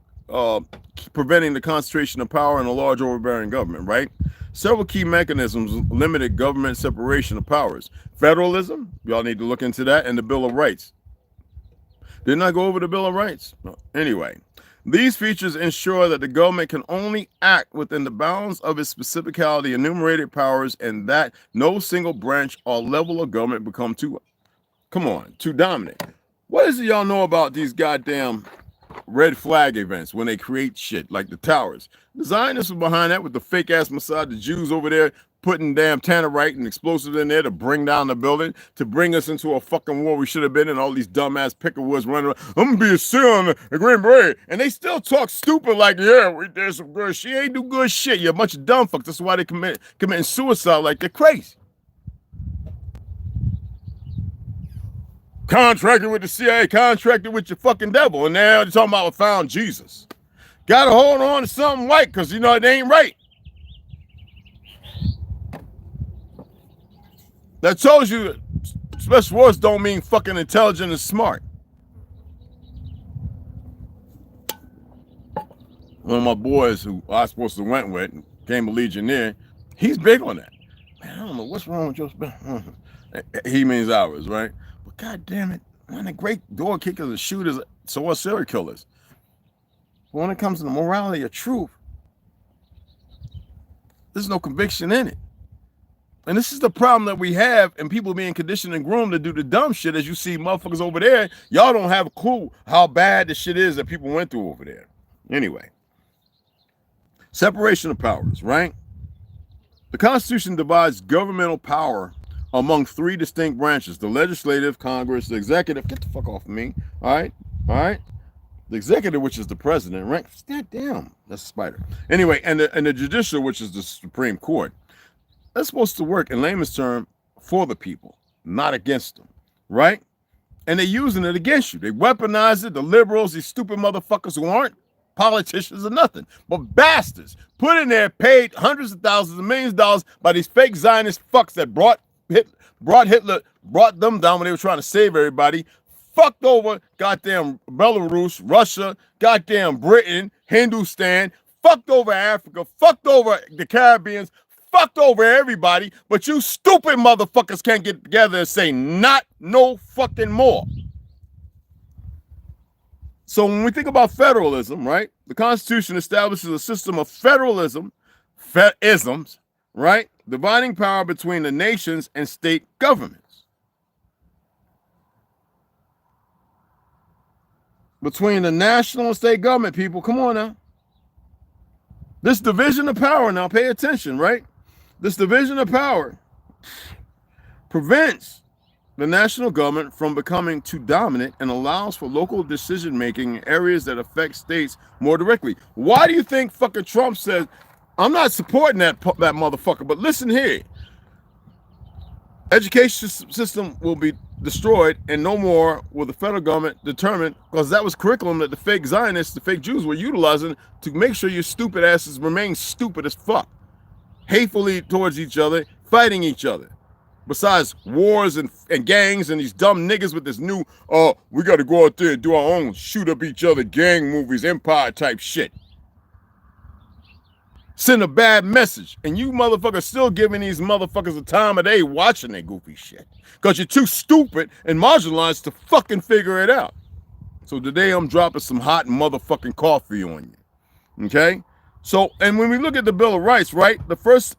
preventing the concentration of power in a large overbearing government, right? Several key mechanisms limited government separation of powers. Federalism, y'all need to look into that, and the Bill of Rights. Didn't I go over the Bill of Rights? No. Anyway, these features ensure that the government can only act within the bounds of its specifically enumerated powers and that no single branch or level of government become too dominant. What is it y'all know about these goddamn red flag events when they create shit like the towers? The Zionists were behind that with the fake ass Mossad, the Jews over there putting damn tannerite and explosives in there to bring down the building, to bring us into a fucking war we should have been in. All these dumbass pickerwoods running around. I'm gonna be a seal on the Green Beret. And they still talk stupid like, yeah, we did some good shit. She ain't do good shit. You're a bunch of dumb fucks. That's why they committing suicide like they're crazy. Contracted with the CIA, contracted with your fucking devil, and now they're talking about found Jesus. Gotta hold on to something white, because you know it ain't right. That tells you that special forces don't mean fucking intelligent and smart. One of my boys who I was supposed to went with, became a Legionnaire, he's big on that. Man, I don't know what's wrong with your special. He means ours, right? But god damn it, one of the great door kickers and shooters, so are serial killers. But when it comes to the morality of truth, there's no conviction in it. And this is the problem that we have, and people being conditioned and groomed to do the dumb shit. As you see motherfuckers over there, y'all don't have a clue how bad the shit is that people went through over there. Anyway, separation of powers, right? The Constitution divides governmental power among three distinct branches: the legislative, Congress, the executive. Get the fuck off of me. All right. The executive, which is the president, right? God damn, that's a spider. Anyway, and the judicial, which is the Supreme Court. That's supposed to work in layman's term for the people, not against them, right? And they're using it against you. They weaponize it. The liberals, these stupid motherfuckers who aren't politicians or nothing, but bastards put in there, paid hundreds of thousands of millions of dollars by these fake Zionist fucks that brought them down when they were trying to save everybody. Fucked over goddamn Belarus, Russia, goddamn Britain, Hindustan, fucked over Africa, fucked over the Caribbeans, fucked over everybody, but you stupid motherfuckers can't get together and say not no fucking more. So when we think about federalism, right, the Constitution establishes a system of federalisms, right, dividing power between the nations and state governments. Between the national and state government, people, come on now. This division of power, now pay attention, right? This division of power prevents the national government from becoming too dominant and allows for local decision-making in areas that affect states more directly. Why do you think fucking Trump says, I'm not supporting that motherfucker, but listen here. Education system will be destroyed and no more will the federal government determine, because that was curriculum that the fake Zionists, the fake Jews were utilizing to make sure your stupid asses remain stupid as fuck. Hatefully towards each other, fighting each other. Besides wars and gangs and these dumb niggas with this new, we got to go out there and do our own shoot up each other gang movies, empire type shit. Send a bad message. And you motherfuckers still giving these motherfuckers the time of day watching their goofy shit. Because you're too stupid and marginalized to fucking figure it out. So today I'm dropping some hot motherfucking coffee on you. Okay? So, and when we look at the Bill of Rights, right, the first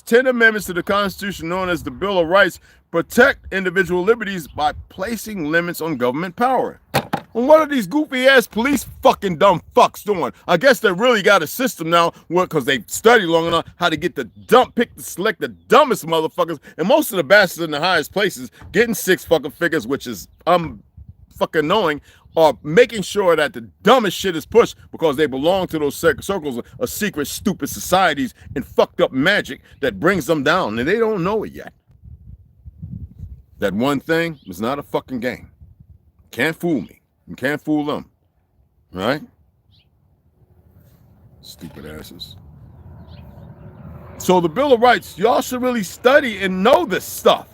10 amendments to the Constitution, known as the Bill of Rights, protect individual liberties by placing limits on government power. And what are these goofy ass police fucking dumb fucks doing? I guess they really got a system now, because they studied long enough how to get select the dumbest motherfuckers, and most of the bastards in the highest places getting 6 fucking figures, which is fucking fucking knowing are making sure that the dumbest shit is pushed because they belong to those circles of secret, stupid societies and fucked up magic that brings them down, and they don't know it yet. That one thing is not a fucking game. Can't fool me. You can't fool them. Right? Stupid asses. So the Bill of Rights, y'all should really study and know this stuff.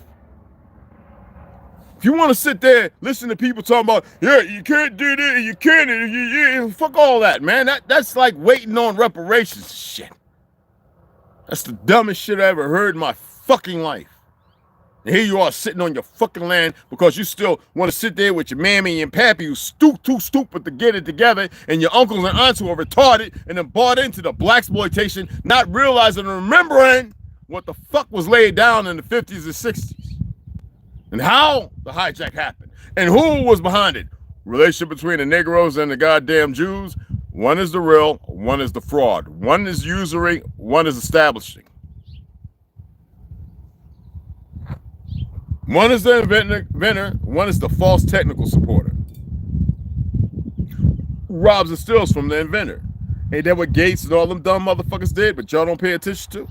If you want to sit there, listen to people talking about, yeah, you can't do this, you can't, fuck all that, man. That's like waiting on reparations shit. That's the dumbest shit I ever heard in my fucking life. And here you are sitting on your fucking land because you still want to sit there with your mammy and pappy who's too stupid to get it together, and your uncles and aunts who are retarded and then bought into the blaxploitation, not realizing and remembering what the fuck was laid down in the 50s and 60s. And how the hijack happened. And who was behind it. Relationship between the Negroes and the goddamn Jews. One is the real, one is the fraud. One is usury, one is establishing. One is the inventor, one is the false technical supporter. Robs and steals from the inventor. Ain't that what Gates and all them dumb motherfuckers did, but y'all don't pay attention to?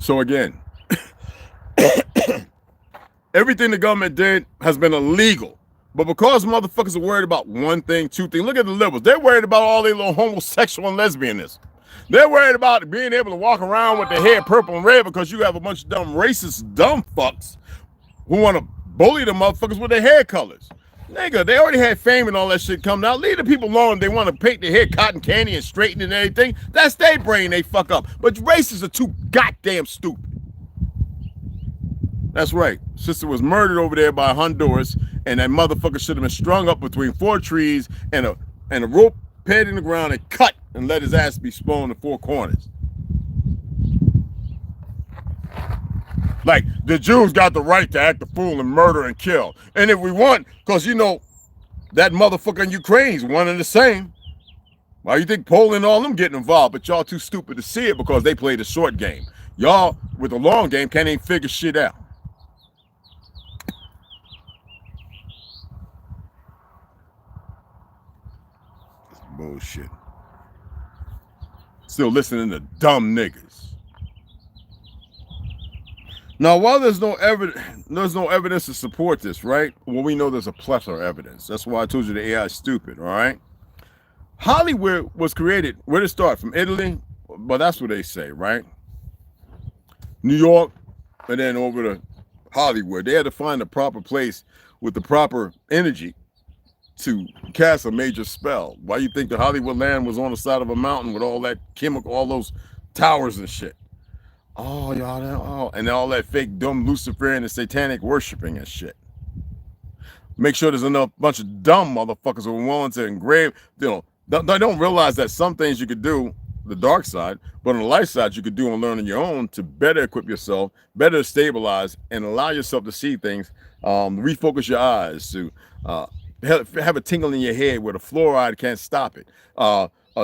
So again, everything the government did has been illegal. But because motherfuckers are worried about one thing, two things, look at the liberals. They're worried about all their little homosexual and lesbianism. They're worried about being able to walk around with their hair purple and red because you have a bunch of dumb racist dumb fucks who want to bully the motherfuckers with their hair colors. Nigga, they already had fame and all that shit come down. Leave the people alone. They want to paint their hair cotton candy and straighten and everything. That's their brain they fuck up. But racists are too goddamn stupid. That's right. Sister was murdered over there by Honduras, and that motherfucker should have been strung up between 4 trees and a rope paid in the ground and cut and let his ass be spun in 4 corners. Like, the Jews got the right to act a fool and murder and kill. And if we want, because, you know, that motherfucker in Ukraine's one and the same. Why you think Poland and all them getting involved? But y'all too stupid to see it because they play the short game. Y'all, with the long game, can't even figure shit out. Bullshit. Still listening to dumb niggas. Now, while there's no evidence to support this, right? Well, we know there's a plethora of evidence. That's why I told you the AI is stupid, all right? Hollywood was created, where did it start? From Italy? But that's what they say, right? New York, and then over to Hollywood. They had to find the proper place with the proper energy to cast a major spell. Why you think the Hollywood land was on the side of a mountain with all that chemical, all those towers and shit? Oh, y'all, and all that fake, dumb Luciferian and satanic worshiping and shit. Make sure there's enough bunch of dumb motherfuckers who are willing to engrave, you know, they don't realize that some things you could do, the dark side, but on the light side, you could do and learn on your own to better equip yourself, better stabilize, and allow yourself to see things, refocus your eyes, to have a tingle in your head where the fluoride can't stop it.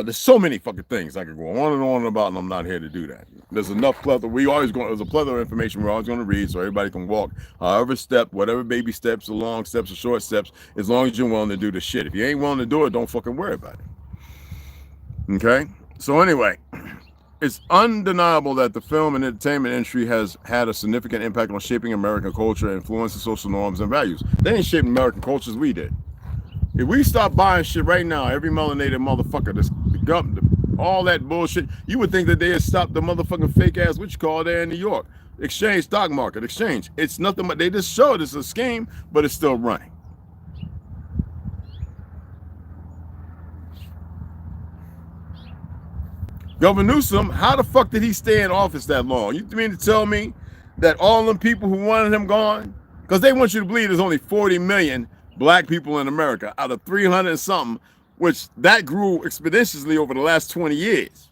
There's so many fucking things I could go on and on about, and I'm not here to do that. There's enough plethora. There's a plethora of information we're always going to read so everybody can walk however step, whatever baby steps, or long steps, or short steps, as long as you're willing to do the shit. If you ain't willing to do it, don't fucking worry about it. Okay? So anyway, it's undeniable that the film and entertainment industry has had a significant impact on shaping American culture, influencing social norms and values. They ain't shaping American culture as we did. If we stop buying shit right now, every melanated motherfucker, all that bullshit, you would think that they had stopped the motherfucking fake ass, what you call there in New York, exchange, stock market, exchange. It's nothing but, they just showed it's a scheme, but it's still running. Governor Newsom, how the fuck did he stay in office that long? You mean to tell me that all them people who wanted him gone, because they want you to believe there's only 40 million black people in America out of 300 and something, which that grew exponentially over the last 20 years.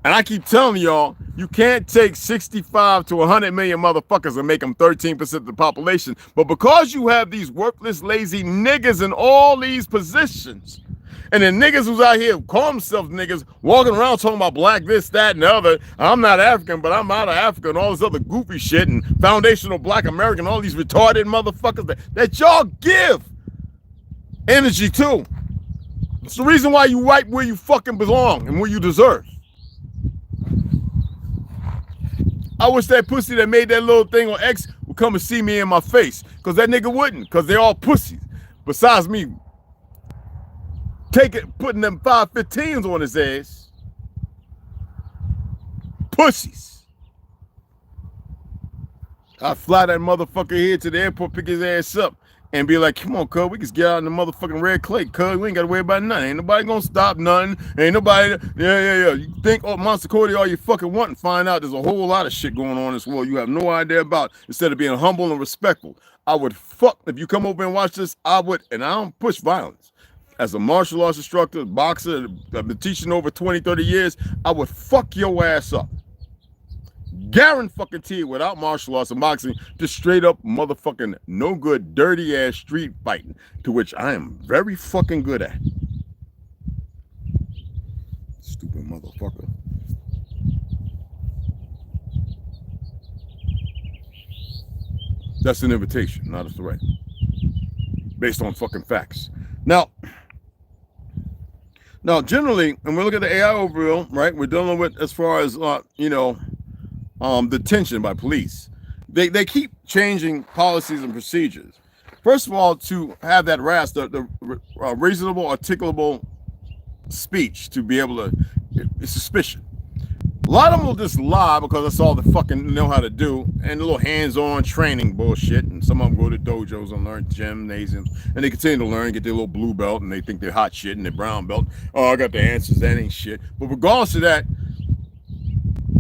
And I keep telling y'all, you can't take 65 to 100 million motherfuckers and make them 13% of the population. But because you have these worthless, lazy niggas in all these positions, And then niggas who's out here call themselves niggas, walking around talking about black this, that, and the other. I'm not African, but I'm out of Africa and all this other goofy shit and foundational black American, all these retarded motherfuckers that y'all give energy to. It's the reason why you right where you fucking belong and where you deserve. I wish that pussy that made that little thing on X would come and see me in my face, because that nigga wouldn't, because they all pussies. Besides me putting them 515s on his ass. Pussies. I'd fly that motherfucker here to the airport, pick his ass up, and be like, come on, cuz, we can get out in the motherfucking red clay, cuz, we ain't gotta worry about nothing. Ain't nobody gonna stop nothing. Ain't nobody, yeah. You think, oh, Monster Cody, all you fucking want, and find out there's a whole lot of shit going on in this world you have no idea about. Instead of being humble and respectful, I would fuck, if you come over and watch this, I would, and I don't push violence. As a martial arts instructor, boxer, I've been teaching over 20, 30 years, I would fuck your ass up. Guarantee without martial arts and boxing, just straight up motherfucking no good, dirty ass street fighting, to which I am very fucking good at. Stupid motherfucker. That's an invitation, not a threat. Based on fucking facts. Now, generally, when we look at the AI overall, right, we're dealing with, as far as, detention by police. They keep changing policies and procedures. First of all, to have that RAS, the reasonable, articulable speech, to be able to, it's suspicion. A lot of them will just lie because that's all they fucking know how to do, and a little hands-on training bullshit, and some of them go to dojos and learn gymnasiums, and they continue to learn, get their little blue belt, and they think they're hot shit, and their brown belt. Oh, I got the answers, that ain't shit. But regardless of that,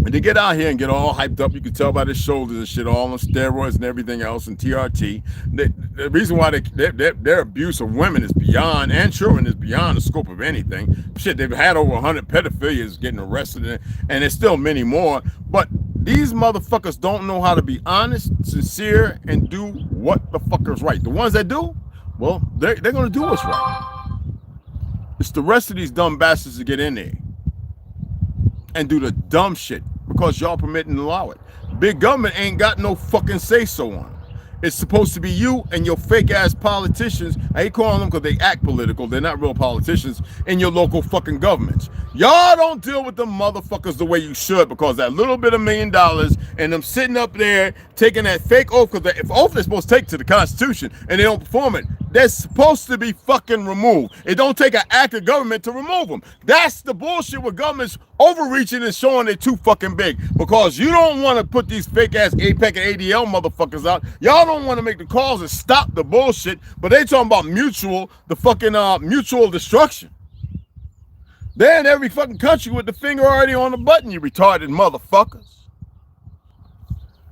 and they get out here and get all hyped up. You can tell by their shoulders and shit, all on steroids and everything else, and TRT. The reason why their abuse of women is beyond, and children is beyond the scope of anything. Shit, they've had over 100 pedophilias getting arrested, and there's still many more. But these motherfuckers don't know how to be honest, sincere, and do what the fuck is right. The ones that do, well, they're going to do what's right. It's the rest of these dumb bastards to get in there and do the dumb shit because y'all permit and allow it. Big government ain't got no fucking say-so on it. It's supposed to be you and your fake-ass politicians. I ain't calling them because they act political. They're not real politicians in your local fucking governments. Y'all don't deal with them motherfuckers the way you should, because that little bit of $1 million and them sitting up there taking that fake oath, because if oath they're supposed to take to the Constitution and they don't perform it, they're supposed to be fucking removed. It don't take an act of government to remove them. That's the bullshit with governments overreaching and showing they're too fucking big, because you don't want to put these fake-ass APEC and ADL motherfuckers out. Y'all don't want to make the calls and stop the bullshit, but they talking about mutual destruction. They're in every fucking country with the finger already on the button, you retarded motherfuckers.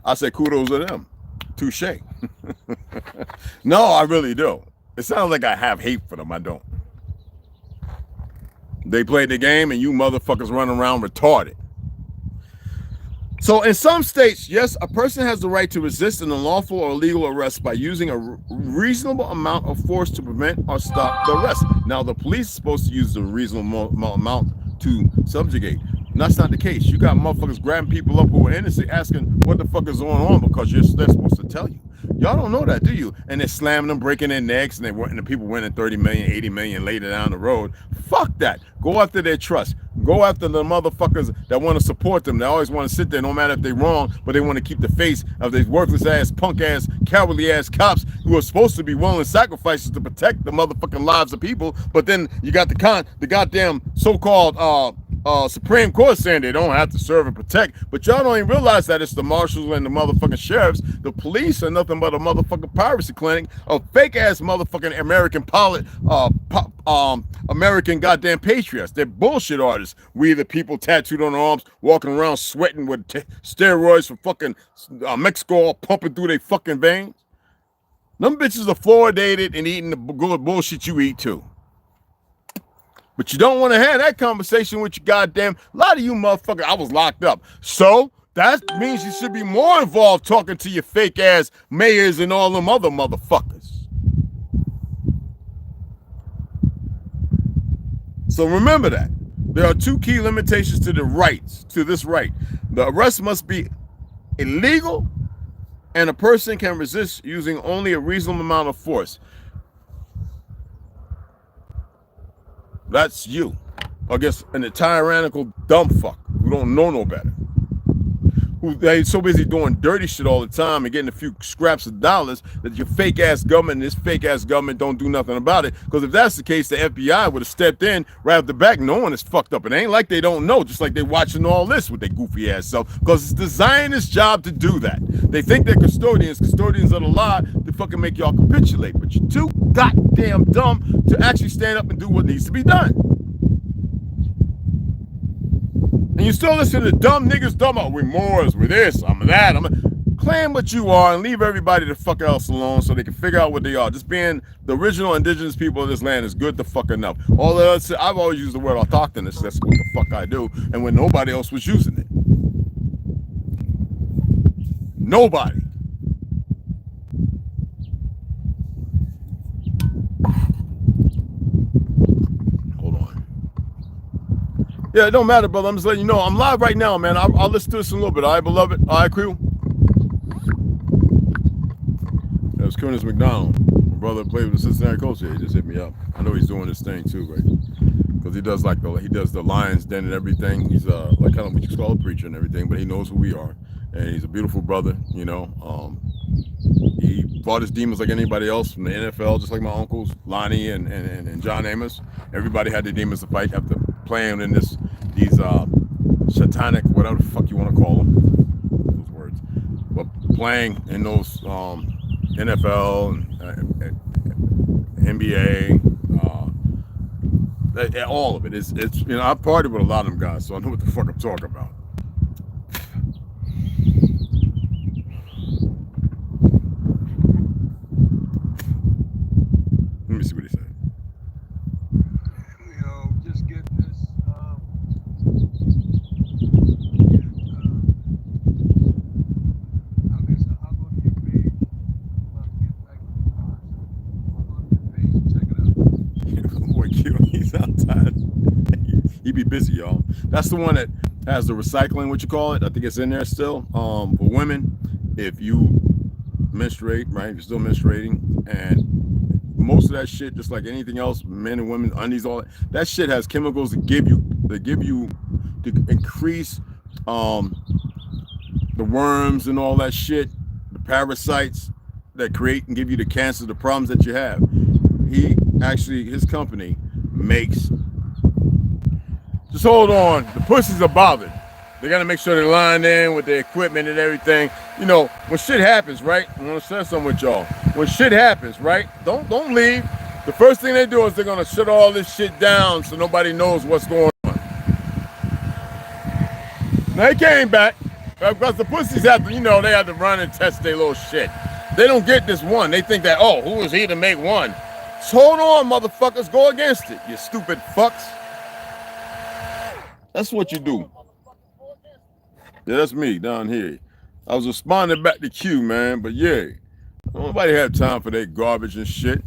I say kudos to them. Touche. No, I really do. It sounds like I have hate for them. I don't. They played the game and you motherfuckers run around retarded. So in some states, yes, a person has the right to resist an unlawful or illegal arrest by using a reasonable amount of force to prevent or stop the arrest. Now, the police is supposed to use the reasonable amount to subjugate. And that's not the case. You got motherfuckers grabbing people up who are innocent, asking what the fuck is going on, because they're supposed to tell you. Y'all don't know that, do you? And they're slamming them, breaking their necks, and the people winning 30 million, 80 million later down the road. Fuck that. Go after their trust. Go after the motherfuckers that want to support them. They always want to sit there, no matter if they're wrong, but they want to keep the face of these worthless ass, punk ass, cowardly ass cops who are supposed to be willing sacrifices to protect the motherfucking lives of people. But then you got the goddamn so-called Supreme Court saying they don't have to serve and protect, but y'all don't even realize that it's the marshals and the motherfucking sheriffs. The police are nothing but a motherfucking piracy clinic of fake ass motherfucking American goddamn patriots. They're bullshit artists. We the people tattooed on their arms, walking around sweating with steroids from fucking Mexico, all pumping through their fucking veins. Them bitches are fluoridated and eating the good bullshit you eat too. But you don't want to have that conversation with your goddamn, a lot of you motherfuckers, I was locked up. So that means you should be more involved talking to your fake ass mayors and all them other motherfuckers. So remember that. There are two key limitations to the rights, to this right. The arrest must be illegal, and a person can resist using only a reasonable amount of force. That's you against a tyrannical dumb fuck who don't know no better. Who they so busy doing dirty shit all the time and getting a few scraps of dollars that your fake ass government and this fake ass government don't do nothing about it. Because if that's the case, the FBI would have stepped in right off the back. No one is fucked up. It ain't like they don't know, just like they're watching all this with their goofy ass self. Because it's the Zionist job to do that. They think they're custodians of the law to fucking make y'all capitulate. But you're too goddamn dumb to actually stand up and do what needs to be done. And you still listen to dumb niggas, we Moors, we this, I'm that, claim what you are and leave everybody the fuck else alone so they can figure out what they are. Just being the original indigenous people of this land is good to fuck enough. All the other, I've always used the word autochthonous, that's what the fuck I do, and when nobody else was using it. Nobody. Yeah, it don't matter, brother. I'm just letting you know. I'm live right now, man. I'll listen to this in a little bit. All right, beloved? All right, crew? That was Curtis McDonald. My brother played with the Cincinnati Colts here. He just hit me up. I know he's doing this thing, too, right? Because he does the Lions Den and everything. He's like kind of what you call a preacher and everything, but he knows who we are. And he's a beautiful brother, you know. He fought his demons like anybody else from the NFL, just like my uncles, Lonnie and John Amos. Everybody had their demons to fight after playing in these satanic, whatever the fuck you want to call them, those words. But playing in those NFL, and NBA, all of it. It's you know, I partied with a lot of them guys, so I know what the fuck I'm talking about. Let me see what he said. You know, just getting this. I guess I'll go to your page. I'm about to get back to the car. I'll go to your page and check it out. Boy, Q, he's outside. He be busy, y'all. That's the one that has the recycling, what you call it. I think it's in there still. For women, if you menstruate, right? You're still menstruating, and most of that shit, just like anything else, men and women, undies, all that shit has chemicals to give you to increase the worms and all that shit, the parasites that create and give you the cancer, the problems that you have. His company makes, just hold on, the pussies are bothered. They got to make sure they're lined in with their equipment and everything. You know, when shit happens, right? I'm going to share something with y'all. When shit happens, right? Don't leave. The first thing they do is they're going to shut all this shit down so nobody knows what's going on. Now, he came back because the pussies have to, you know, they have to run and test their little shit. They don't get this one. They think that, oh, who is he to make one? So hold on, motherfuckers. Go against it, you stupid fucks. That's what you do. Yeah, that's me down here. I was responding back to Q, man, but yeah, nobody have time for that garbage and shit.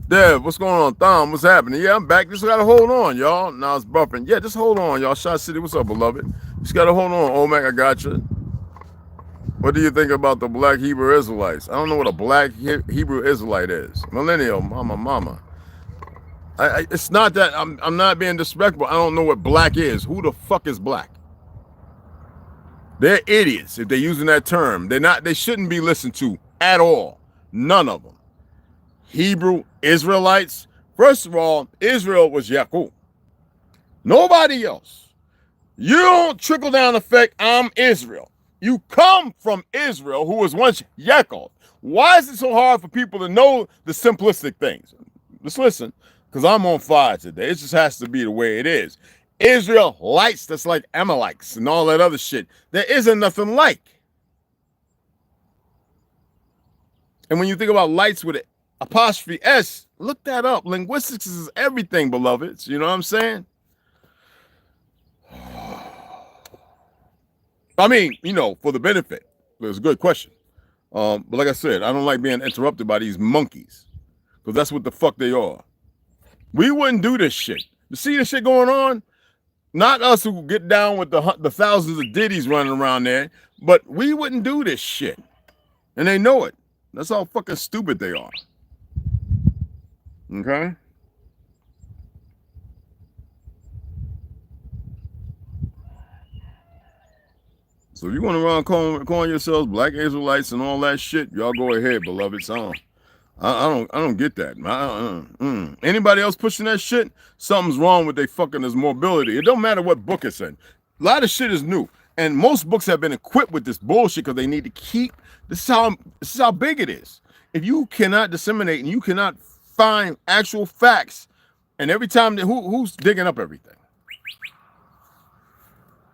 Dev, what's going on? Thom, what's happening? Yeah, I'm back. Just gotta hold on, y'all. Now it's buffering. Yeah, just hold on, y'all. Shot City, what's up, beloved? Just gotta hold on. Omac, I got you. What do you think about the black Hebrew Israelites? I don't know what a black Hebrew Israelite is. Millennial, mama. It's not that I'm not being disrespectful. I don't know what black is. Who the fuck is black? They're idiots if they're using that term. They shouldn't be listened to at all. None of them. Hebrew Israelites. First of all, Israel was Yaakov. Nobody else. You don't trickle down effect, I'm Israel. You come from Israel, who was once Yaakov. Why is it so hard for people to know the simplistic things? Just listen, because I'm on fire today. It just has to be the way it is. Israelites, that's like Amalekites and all that other shit. There isn't nothing like. And when you think about lights with an apostrophe S, look that up. Linguistics is everything, beloveds. You know what I'm saying? I mean, you know, for the benefit. It's a good question. But like I said, I don't like being interrupted by these monkeys, because that's what the fuck they are. We wouldn't do this shit. To see this shit going on, not us who get down with the thousands of ditties running around there, but we wouldn't do this shit. And they know it. That's how fucking stupid they are. Okay? So if you want to run calling yourselves Black Israelites and all that shit, y'all go ahead, beloveds. I don't get that. Anybody else pushing that shit? Something's wrong with their fucking mobility. It don't matter what book it's in. A lot of shit is new, and most books have been equipped with this bullshit because they need to keep. This is how big it is. If you cannot disseminate and you cannot find actual facts, and every time who's digging up everything?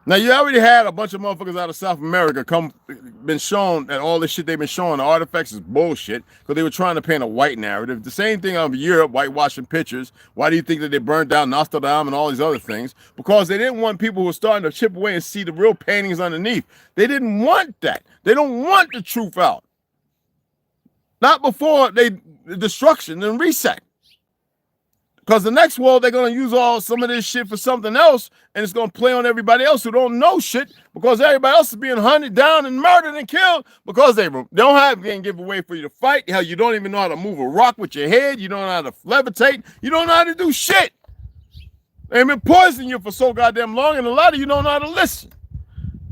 Now, you already had a bunch of motherfuckers out of South America been shown that all this shit they've been showing, the artifacts is bullshit, because they were trying to paint a white narrative. The same thing of Europe, whitewashing pictures. Why do you think that they burned down Nostradam and all these other things? Because they didn't want people who were starting to chip away and see the real paintings underneath. They didn't want that. They don't want the truth out. Not before the destruction and reset. Because the next world, they're going to use some of this shit for something else, and it's going to play on everybody else who don't know shit, because everybody else is being hunted down and murdered and killed because they can't give away for you to fight. Hell, you don't even know how to move a rock with your head. You don't know how to levitate. You don't know how to do shit. They've been poisoning you for so goddamn long, and a lot of you don't know how to listen.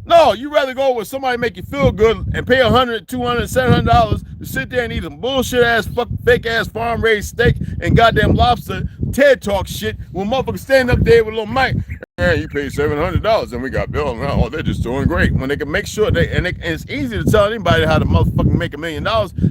No, you rather go with somebody make you feel good and pay $100, $200, $700 to sit there and eat some bullshit ass, fake ass farm raised steak and goddamn lobster TED Talk shit when motherfuckers stand up there with a little mic. Yeah, you paid $700 and we got billed. Oh, they're just doing great. When they can make sure and it's easy to tell anybody how to motherfucking make $1 million.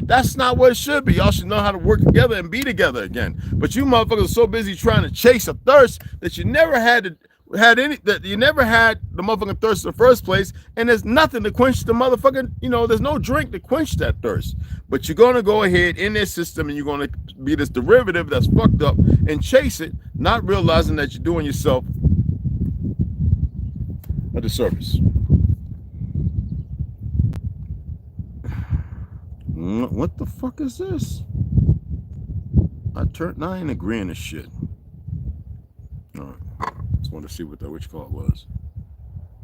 That's not what it should be. Y'all should know how to work together and be together again. But you motherfuckers are so busy trying to chase a thirst that you never had the motherfucking thirst in the first place, and there's nothing to quench the motherfucking, there's no drink to quench that thirst. But you're gonna go ahead in this system and you're gonna be this derivative that's fucked up and chase it, not realizing that you're doing yourself a disservice. What the fuck is this? I ain't agreeing to shit. All right. Just wanted to see which car it was.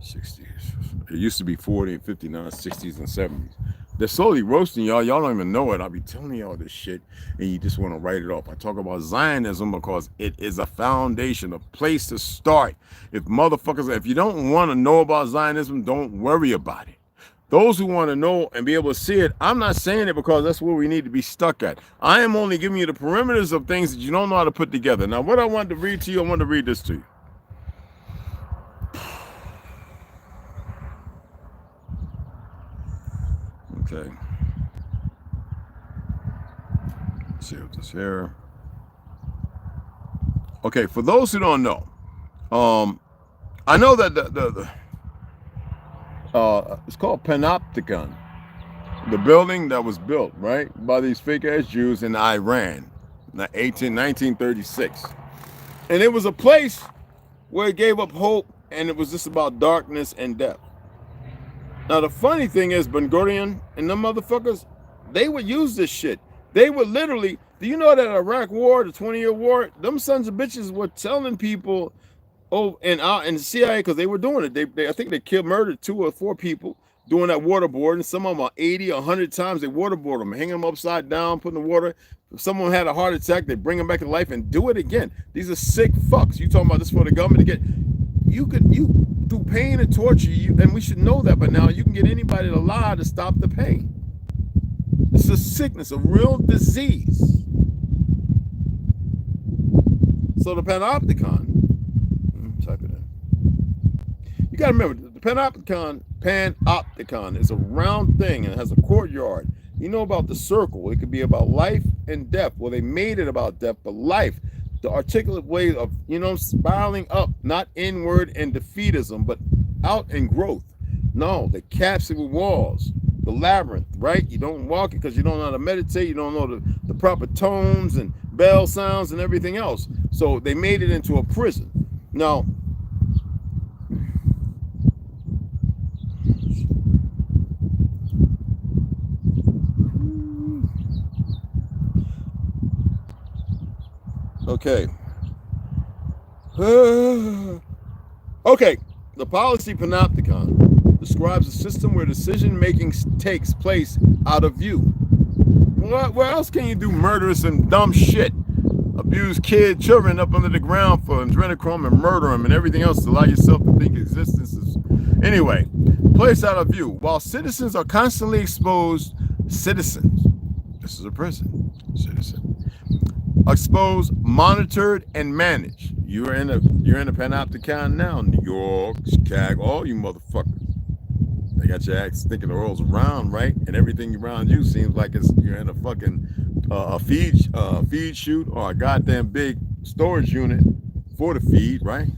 60s. It used to be 40, 59, 60s, and 70s. They're slowly roasting y'all. Y'all don't even know it. I'll be telling y'all this shit, and you just want to write it off. I talk about Zionism because it is a foundation, a place to start. If you don't want to know about Zionism, don't worry about it. Those who want to know and be able to see it, I'm not saying it because that's where we need to be stuck at. I am only giving you the perimeters of things that you don't know how to put together. Now, what I want to read to you, I want to read this to you. Okay. Let's see what this here. Okay, for those who don't know, I know that it's called Panopticon, the building that was built, right, by these fake-ass Jews in Iran in 1936. And it was a place where it gave up hope, and it was just about darkness and death. Now, the funny thing is, Ben Gurion and them motherfuckers, they would use this shit. They would literally, do you know that Iraq war, the 20-year war, them sons of bitches were telling people, and the CIA, because they were doing it. I think they murdered 2 or 4 people doing that waterboard, and some of them are 80 or 100 times they waterboard them, hang them upside down, put in the water. If someone had a heart attack, they bring them back to life and do it again. These are sick fucks. You talking about this for the government to get? You through pain and torture, and we should know that by now. You can get anybody to lie to stop the pain. It's a sickness, a real disease. So the Panopticon, type it in. You got to remember, the Panopticon is a round thing, and it has a courtyard. You know about the circle. It could be about life and death. Well, they made it about death, but life. The articulate way of, spiraling up, not inward and defeatism, but out and growth. No, the capsule walls, the labyrinth, right? You don't walk it because you don't know how to meditate. You don't know the proper tones and bell sounds and everything else. So they made it into a prison. Now, okay. Okay, the policy panopticon describes a system where decision-making takes place out of view. Where else can you do murderous and dumb shit? Abuse children up under the ground for adrenochrome and murder them and everything else to allow yourself to think existence is... Anyway, place out of view. While citizens are constantly exposed, citizens, this is a prison, citizen, exposed, monitored, and managed. You're in a panopticon now, New York, Chicago, all you motherfuckers. They got your ass thinking the world's round, right? And everything around you seems like you're in a fucking feed chute or a goddamn big storage unit for the feed, right?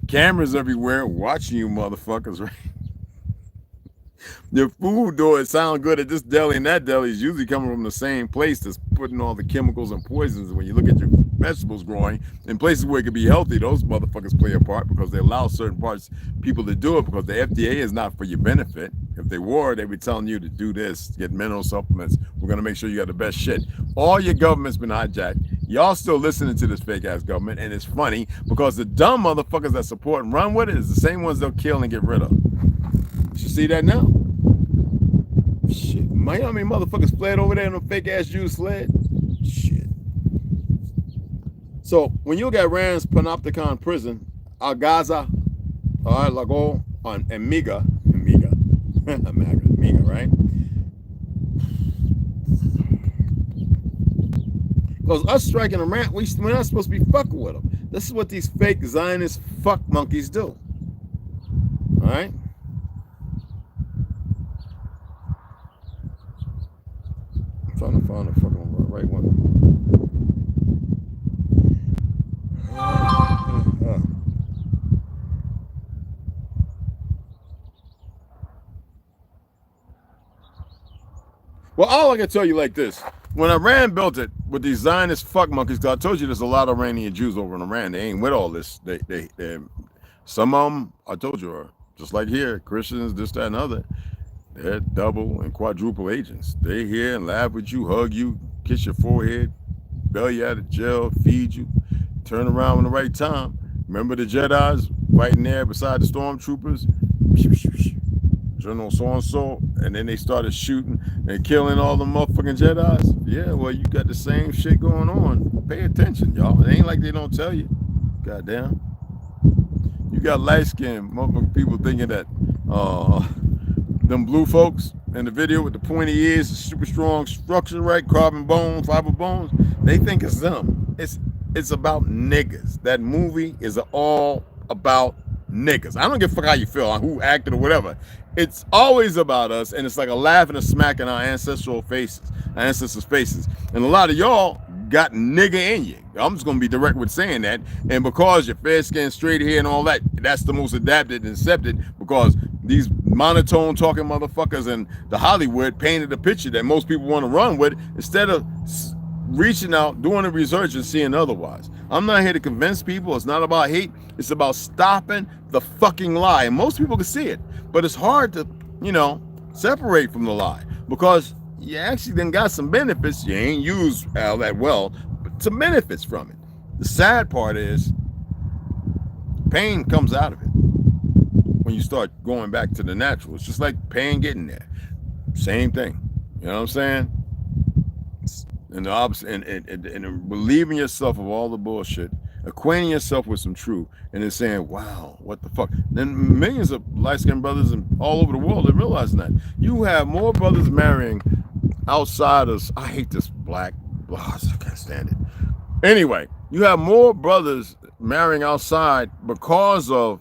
Cameras everywhere watching you motherfuckers, right? Your food, though it sound good at this deli and that deli, is usually coming from the same place that's putting all the chemicals and poisons. When you look at your vegetables growing in places where it could be healthy, those motherfuckers play a part because they allow certain parts people to do it because the FDA is not for your benefit. If they were, they'd be telling you to do this, get mineral supplements. We're going to make sure you got the best shit. All your government's been hijacked. Y'all still listening to this fake ass government, and it's funny because the dumb motherfuckers that support and run with it is the same ones they'll kill and get rid of. You see that now? Shit, man, how many motherfuckers fled over there in a fake ass Jews fled? Shit. So when you look at Rand's Panopticon prison, Gaza, Lago, and Miga, right? Because us striking Iran, we're not supposed to be fucking with them. This is what these fake Zionist fuck monkeys do. All right? I'm trying to find the fucking right one. Well, all I can tell you like this. When Iran built it with these Zionist fuck monkeys, because I told you there's a lot of Iranian Jews over in Iran. They ain't with all this. They some of them, I told you, are just like here, Christians, this, that, and other. They're double and quadruple agents. They here and laugh with you, hug you, kiss your forehead, bail you out of jail, feed you, turn around when the right time. Remember the Jedis fighting there beside the stormtroopers? General so-and-so, and then they started shooting and killing all the motherfucking Jedis. Yeah, well, you got the same shit going on. Pay attention, y'all. It ain't like they don't tell you. Goddamn. You got light-skinned motherfucking people thinking that them blue folks in the video with the pointy ears, the super strong structure, right? Carbon bones, fiber bones. They think it's them. It's about niggas. That movie is all about niggas. I don't give a fuck how you feel on who acted or whatever. It's always about us, and it's like a laugh and a smack in our ancestors' faces. And a lot of y'all got nigga in you. I'm just gonna be direct with saying that. And because you're fair skinned, straight hair, and all that, that's the most adapted and accepted because these monotone talking motherfuckers in the Hollywood painted a picture that most people want to run with instead of reaching out, doing the research, and seeing otherwise. I'm not here to convince people. It's not about hate. It's about stopping the fucking lie. And most people can see it. But it's hard to, separate from the lie because you actually then got some benefits. You ain't used all that well, but some benefits from it. The sad part is pain comes out of it when you start going back to the natural. It's just like pain getting there. Same thing. You know what I'm saying? And the opposite, and relieving yourself of all the bullshit, acquainting yourself with some truth, and then saying, wow, what the fuck? Then millions of light-skinned brothers all over the world are realizing that. You have more brothers marrying outsiders. I hate this black, I can't stand it. Anyway, you have more brothers marrying outside because of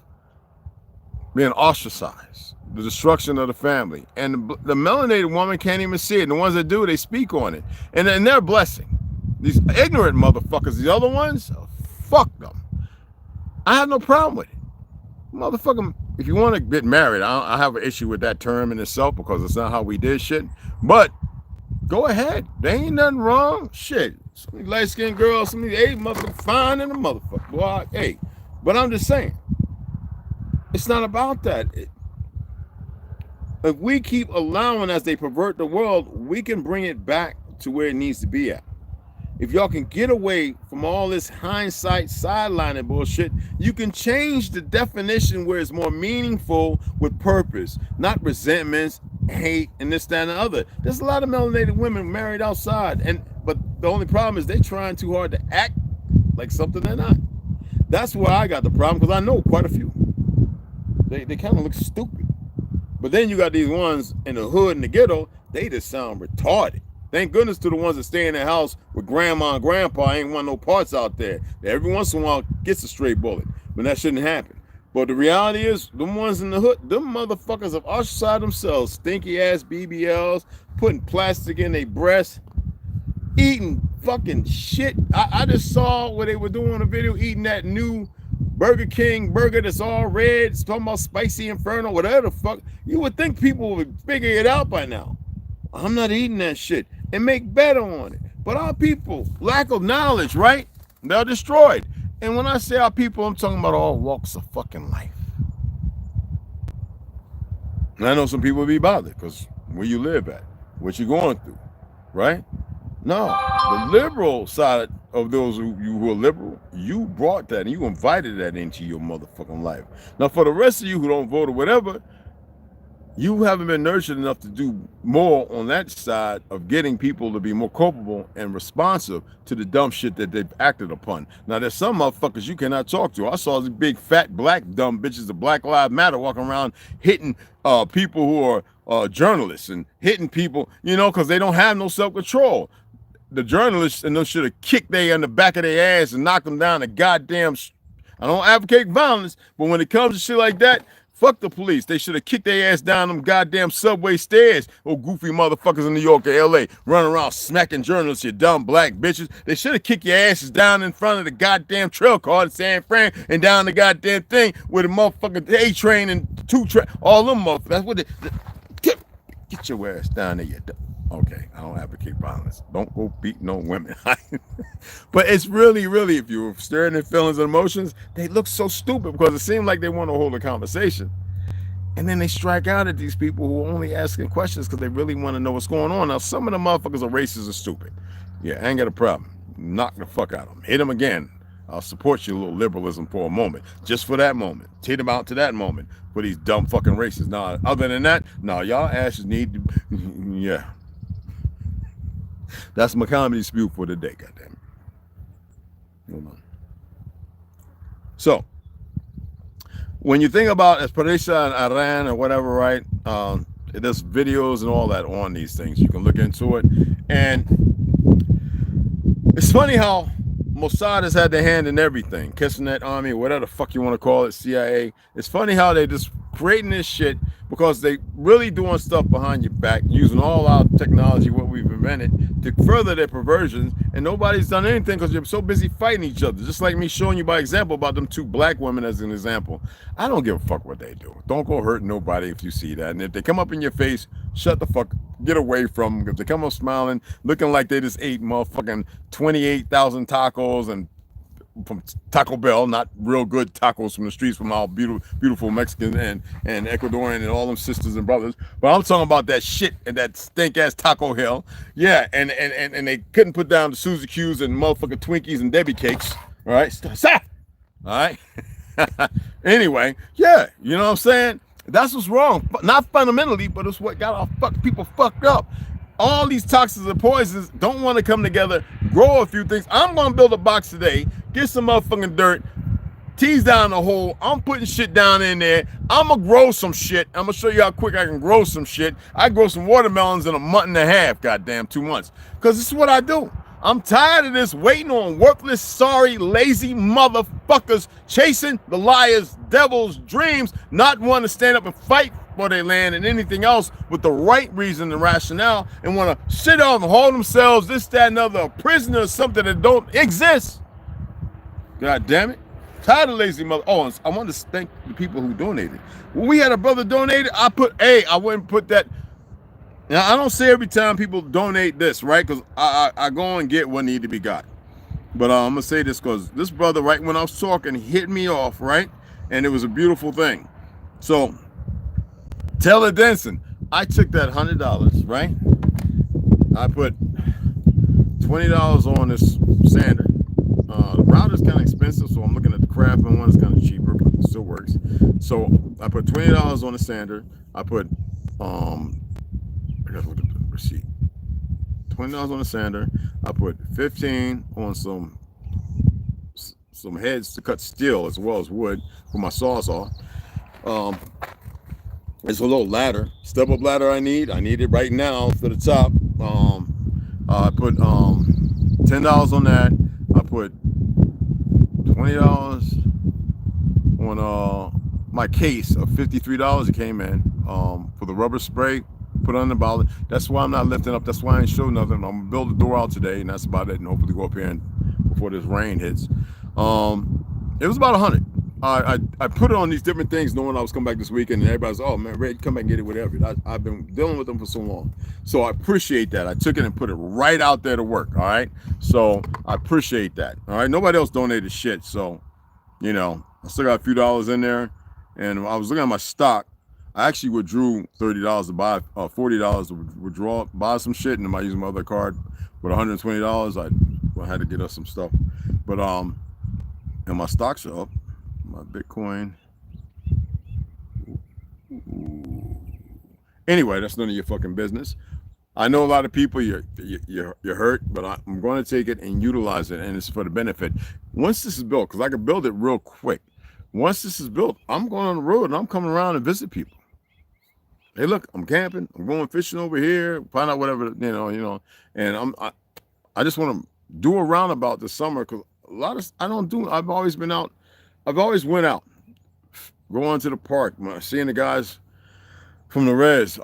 being ostracized, the destruction of the family. And the melanated woman can't even see it. And the ones that do, they speak on it. And they're a blessing. These ignorant motherfuckers, the other ones, fuck them. I have no problem with it. Motherfucker, if you want to get married, I have an issue with that term in itself because it's not how we did shit. But go ahead. There ain't nothing wrong. Shit. Some light-skinned girls, some of these motherfuckers fine in the motherfucker. Boy, hey. But I'm just saying, it's not about that. If we keep allowing as they pervert the world, we can bring it back to where it needs to be at. if y'all can get away from all this hindsight sidelining bullshit, you can change the definition where it's more meaningful with purpose, not resentments, hate, and this, that, and the other. There's a lot of melanated women married outside, but the only problem is they're trying too hard to act like something they're not. That's where I got the problem, because I know quite a few. They kind of look stupid. But then you got these ones in the hood and the ghetto, they just sound retarded. Thank goodness to the ones that stay in their house with grandma and grandpa, ain't want no parts out there. Every once in a while gets a stray bullet, but that shouldn't happen. But the reality is, them ones in the hood, them motherfuckers have ostracized themselves, stinky ass BBLs, putting plastic in their breasts, eating fucking shit. I just saw what they were doing a video, eating that new Burger King burger that's all red. It's talking about spicy inferno, whatever the fuck. You would think people would figure it out by now. I'm not eating that shit and make better on it. But our people, lack of knowledge, right? They're destroyed. And when I say our people, I'm talking about all walks of fucking life. And I know some people be bothered because where you live at, what you going through, right? No, the liberal side of those who are liberal, you brought that and you invited that into your motherfucking life. Now, for the rest of you who don't vote or whatever, you haven't been nurtured enough to do more on that side of getting people to be more culpable and responsive to the dumb shit that they've acted upon. Now, there's some motherfuckers you cannot talk to. I saw these big, fat, black, dumb bitches of Black Lives Matter walking around hitting people who are journalists and hitting people, you know, because they don't have no self-control. The journalists and them should have kicked they in the back of their ass and knocked them down the goddamn. I don't advocate violence, but when it comes to shit like that, fuck the police. They should have kicked their ass down them goddamn subway stairs. Oh, goofy motherfuckers in New York or LA running around smacking journalists, you dumb black bitches. They should have kicked your asses down in front of the goddamn trail car in San Fran and down the goddamn thing with a motherfucking A train and all them motherfuckers. That's what they get your ass down there, you dumb. Okay, I don't advocate violence. Don't go beat no women. But it's really, really, if you're stirring their feelings and emotions, they look so stupid because it seems like they want to hold a conversation. And then they strike out at these people who are only asking questions because they really want to know what's going on. Now, some of the motherfuckers are racist and stupid. Yeah, I ain't got a problem. Knock the fuck out of them. Hit them again. I'll support your little liberalism for a moment. Just for that moment. Hit them out to that moment for these dumb fucking racists. Now, other than that, no, y'all asses need to, yeah. That's my comedy spew for the day, goddamn. Hold on. So, when you think about Esperanza and Iran or whatever, right? There's videos and all that on these things. You can look into it. And it's funny how Mossad has had their hand in everything. Kissinette Army, whatever the fuck you want to call it, CIA. It's funny how they just creating this shit because they really doing stuff behind your back, using all our technology, what we've invented, to further their perversions, and nobody's done anything because you're so busy fighting each other. Just like me showing you by example about them two black women as an example. I don't give a fuck what they do. Don't go hurt nobody if you see that. And if they come up in your face, shut the fuck, get away from them. If they come up smiling, looking like they just ate motherfucking 28,000 tacos and from Taco Bell, not real good tacos from the streets from our beautiful Mexican and Ecuadorian and all them sisters and brothers. But I'm talking about that shit and that stink ass Taco Hell. Yeah, and they couldn't put down the Suzy Q's and motherfucking Twinkies and Debbie cakes. All right, stop. All right. Anyway, yeah, you know what I'm saying? That's what's wrong. Not fundamentally, but it's what got our people fucked up. All these toxins and poisons don't want to come together, grow a few things. I'm going to build a box today, get some motherfucking dirt, tease down the hole. I'm putting shit down in there. I'm going to grow some shit. I'm going to show you how quick I can grow some shit. I grow some watermelons in a month and a half, goddamn, 2 months. Because this is what I do. I'm tired of this waiting on worthless, sorry, lazy motherfuckers chasing the liars, devils, dreams, not wanting to stand up and fight for their land and anything else with the right reason and rationale, and want to sit off and hold themselves, this, that, and other, a prisoner of something that don't exist. God damn it. Tired of lazy mother. Oh, I want to thank the people who donated. When we had a brother donated, I wouldn't put that. Now, I don't say every time people donate this, right? Because I go and get what need to be got. But I'm going to say this because this brother, right when I was talking, hit me off, right? And it was a beautiful thing. So, Taylor Denson, I took that $100, right? I put $20 on this sander. The router's kind of expensive, so I'm looking at the Craftsman one. It's kind of cheaper, but it still works. So I put $20 on the sander. I put I gotta look at the receipt. $20 on the sander. I put 15 on some heads to cut steel as well as wood for my sawzall. It's a little ladder, step-up ladder I need it right now for the top. I put $10 on that. I put $20 on my case of $53 it came in for the rubber spray put on the ballot. That's why I'm not lifting up. That's why I ain't show nothing. I'm gonna build the door out today, and that's about it, and hopefully go up here and before this rain hits. It was about 100. I put it on these different things knowing I was coming back this weekend, and everybody's, oh man, Red, come back and get it, whatever. I've been dealing with them for so long. So I appreciate that. I took it and put it right out there to work, all right? So I appreciate that, all right? Nobody else donated shit, so, you know, I still got a few dollars in there, and I was looking at my stock. I actually withdrew $30 to buy, $40 to withdraw, buy some shit, and I used my other card with $120. I had to get us some stuff. But, and my stocks are up. My Bitcoin. Ooh. Anyway, that's none of your fucking business. I know a lot of people, you're hurt, but I'm going to take it and utilize it, and it's for the benefit. Once this is built, because I can build it real quick. Once this is built, I'm going on the road, and I'm coming around and visit people. Hey, look, I'm camping. I'm going fishing over here. Find out whatever, you know. And I just want to do a roundabout this summer, because a lot of I've always been out. I've always went out, going to the park, seeing the guys from the res,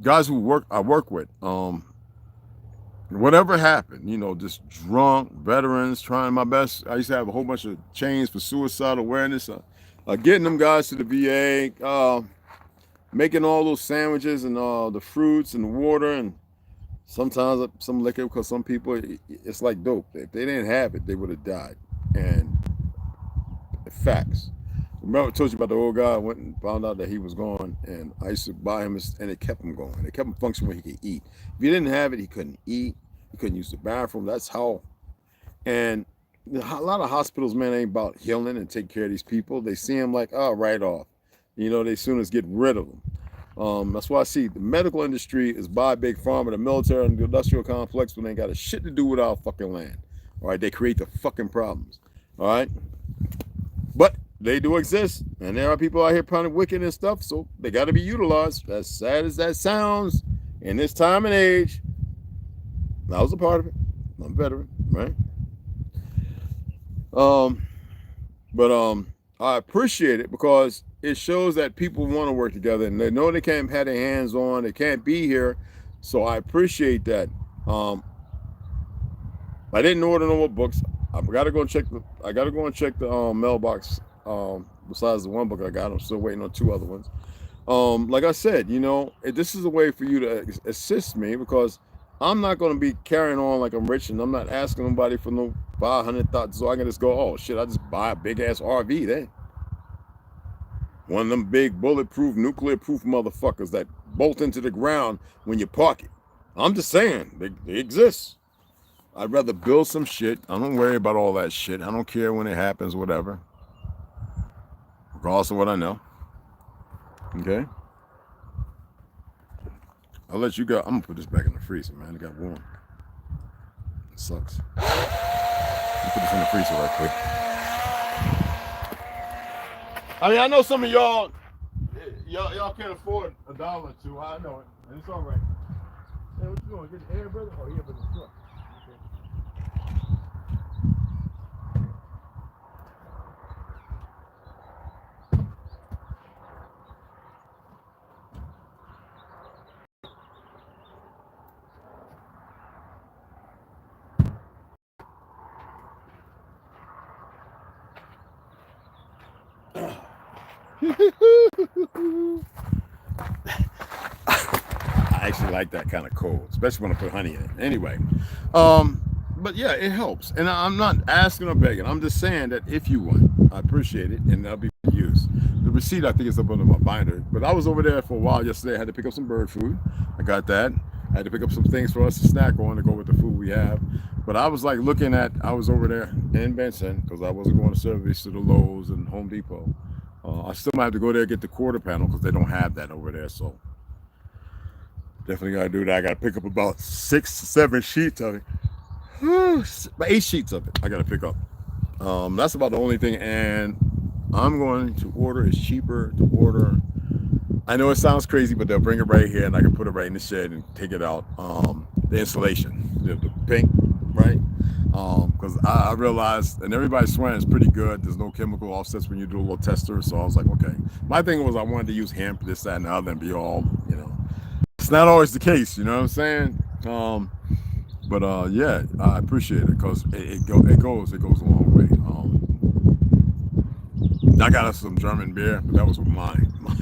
guys who I work with, whatever happened, you know, just drunk veterans, trying my best. I used to have a whole bunch of chains for suicide awareness, getting them guys to the VA, making all those sandwiches and the fruits and the water, and sometimes some liquor, because some people, it's like dope. If they didn't have it, they would have died. And facts. Remember I told you about the old guy? I went and found out that he was gone, and I used to buy him, and it kept him going. It kept him functioning where he could eat. If he didn't have it, he couldn't eat. He couldn't use the bathroom. That's how. And a lot of hospitals, man, ain't about healing and take care of these people. They see them like, oh, right off. You know, they soon as get rid of them. That's why I see the medical industry is by big pharma, the military and the industrial complex, when they got a shit to do with our fucking land. All right, they create the fucking problems. All right. But they do exist, and there are people out here planning wicked and stuff, so they got to be utilized. As sad as that sounds, in this time and age, I was a part of it. I'm a veteran, right? I appreciate it because it shows that people want to work together, and they know they can't have their hands on, they can't be here, so I appreciate that. I didn't order no more books. I got to go and check the mailbox. Besides the one book I got, I'm still waiting on 2 other ones. Like I said, you know, this is a way for you to assist me, because I'm not going to be carrying on like I'm rich, and I'm not asking nobody for no 500,000, so I can just go, oh shit, I just buy a big ass RV then. One of them big bulletproof, nuclear-proof motherfuckers that bolt into the ground when you park it. I'm just saying, they exist. I'd rather build some shit. I don't worry about all that shit. I don't care when it happens, whatever. Regardless of what I know. Okay? I'll let you go. I'm going to put this back in the freezer, man. It got warm. It sucks. I'll put this in the freezer right quick. I mean, I know some of y'all can't afford $1 or $2. I know it. And it's all right. Hey, what you doing? Get the air, brother? Oh, yeah, but the truck. I actually like that kind of cold, especially when I put honey in it. Anyway, but yeah, it helps. And I'm not asking or begging. I'm just saying that if you want, I appreciate it, and that'll be used. The receipt, I think, is up under my binder. But I was over there for a while yesterday. I had to pick up some bird food. I got that. I had to pick up some things for us to snack on to go with the food we have. But I was like looking at, I was over there in Benson because I wasn't going to service to the Lowe's and Home Depot. I still might have to go there and get the quarter panel because they don't have that over there. So definitely got to do that. I got to pick up about 6 to 7 sheets of it. About 8 sheets of it I got to pick up. That's about the only thing. And I'm going to order. It's cheaper to order. I know it sounds crazy, but they'll bring it right here and I can put it right in the shed and take it out. The insulation, the pink, right? Because I realized, and everybody's swearing it's pretty good. There's no chemical offsets when you do a little tester. So I was like, okay. My thing was I wanted to use hemp, this, that, and the other, and be all, you know. It's not always the case, you know what I'm saying? But yeah, I appreciate it because it goes a long way. I got us some German beer, but that was with my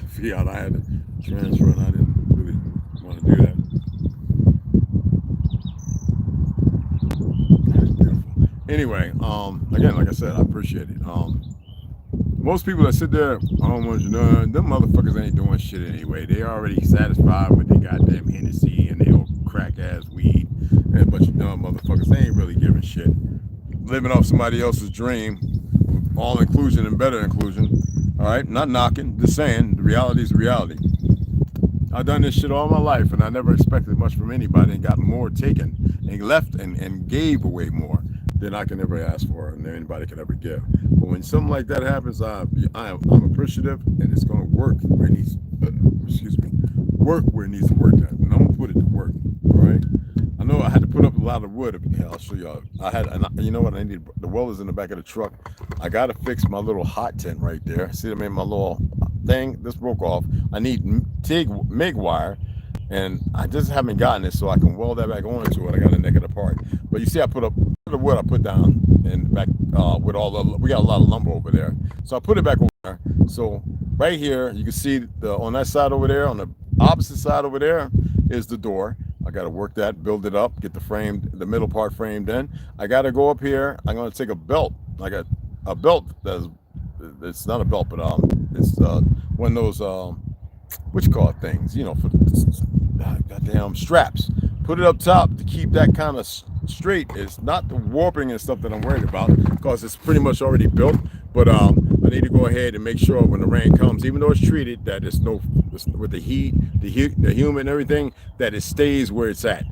Fiat. I had to transfer, and I didn't really want to do that. That's beautiful. Anyway, again, like I said, I appreciate it. Most people that sit there, I don't want you to know, them motherfuckers ain't doing shit anyway. They already satisfied with their goddamn Hennessy and they old crack ass weed and a bunch of dumb motherfuckers. They ain't really giving shit. Living off somebody else's dream, all inclusion and better inclusion. All right, not knocking, just saying the reality is the reality. I've done this shit all my life and I never expected much from anybody and got more taken and left and gave away more than I can ever ask for and anybody can ever give. But when something like that happens, I'm appreciative and it's going to work where it needs, work where it needs to work at. And I'm going to put it to work, all right? I know I had to put up a lot of wood. Yeah, I'll show y'all. You know what? I need the welders in the back of the truck. I got to fix my little hot tent right there. See, I made my little thing. This broke off. I need MIG wire. And I just haven't gotten it so I can weld that back onto it. I got to nick it apart. But you see, I put up the wood I put down in the back with all the, we got a lot of lumber over there. So I put it back over there. So right here, you can see on that side over there, on the opposite side over there is the door. I got to work that, build it up, get the middle part framed in. I got to go up here. I'm going to take a belt. I got a belt it's not a belt, but it's one of those, what you call it things, you know, for goddamn straps. Put it up top to keep that kind of straight. It's not the warping and stuff that I'm worried about because it's pretty much already built. But I need to go ahead and make sure when the rain comes, even though it's treated, that it's with the heat, the humid and everything, that it stays where it's at.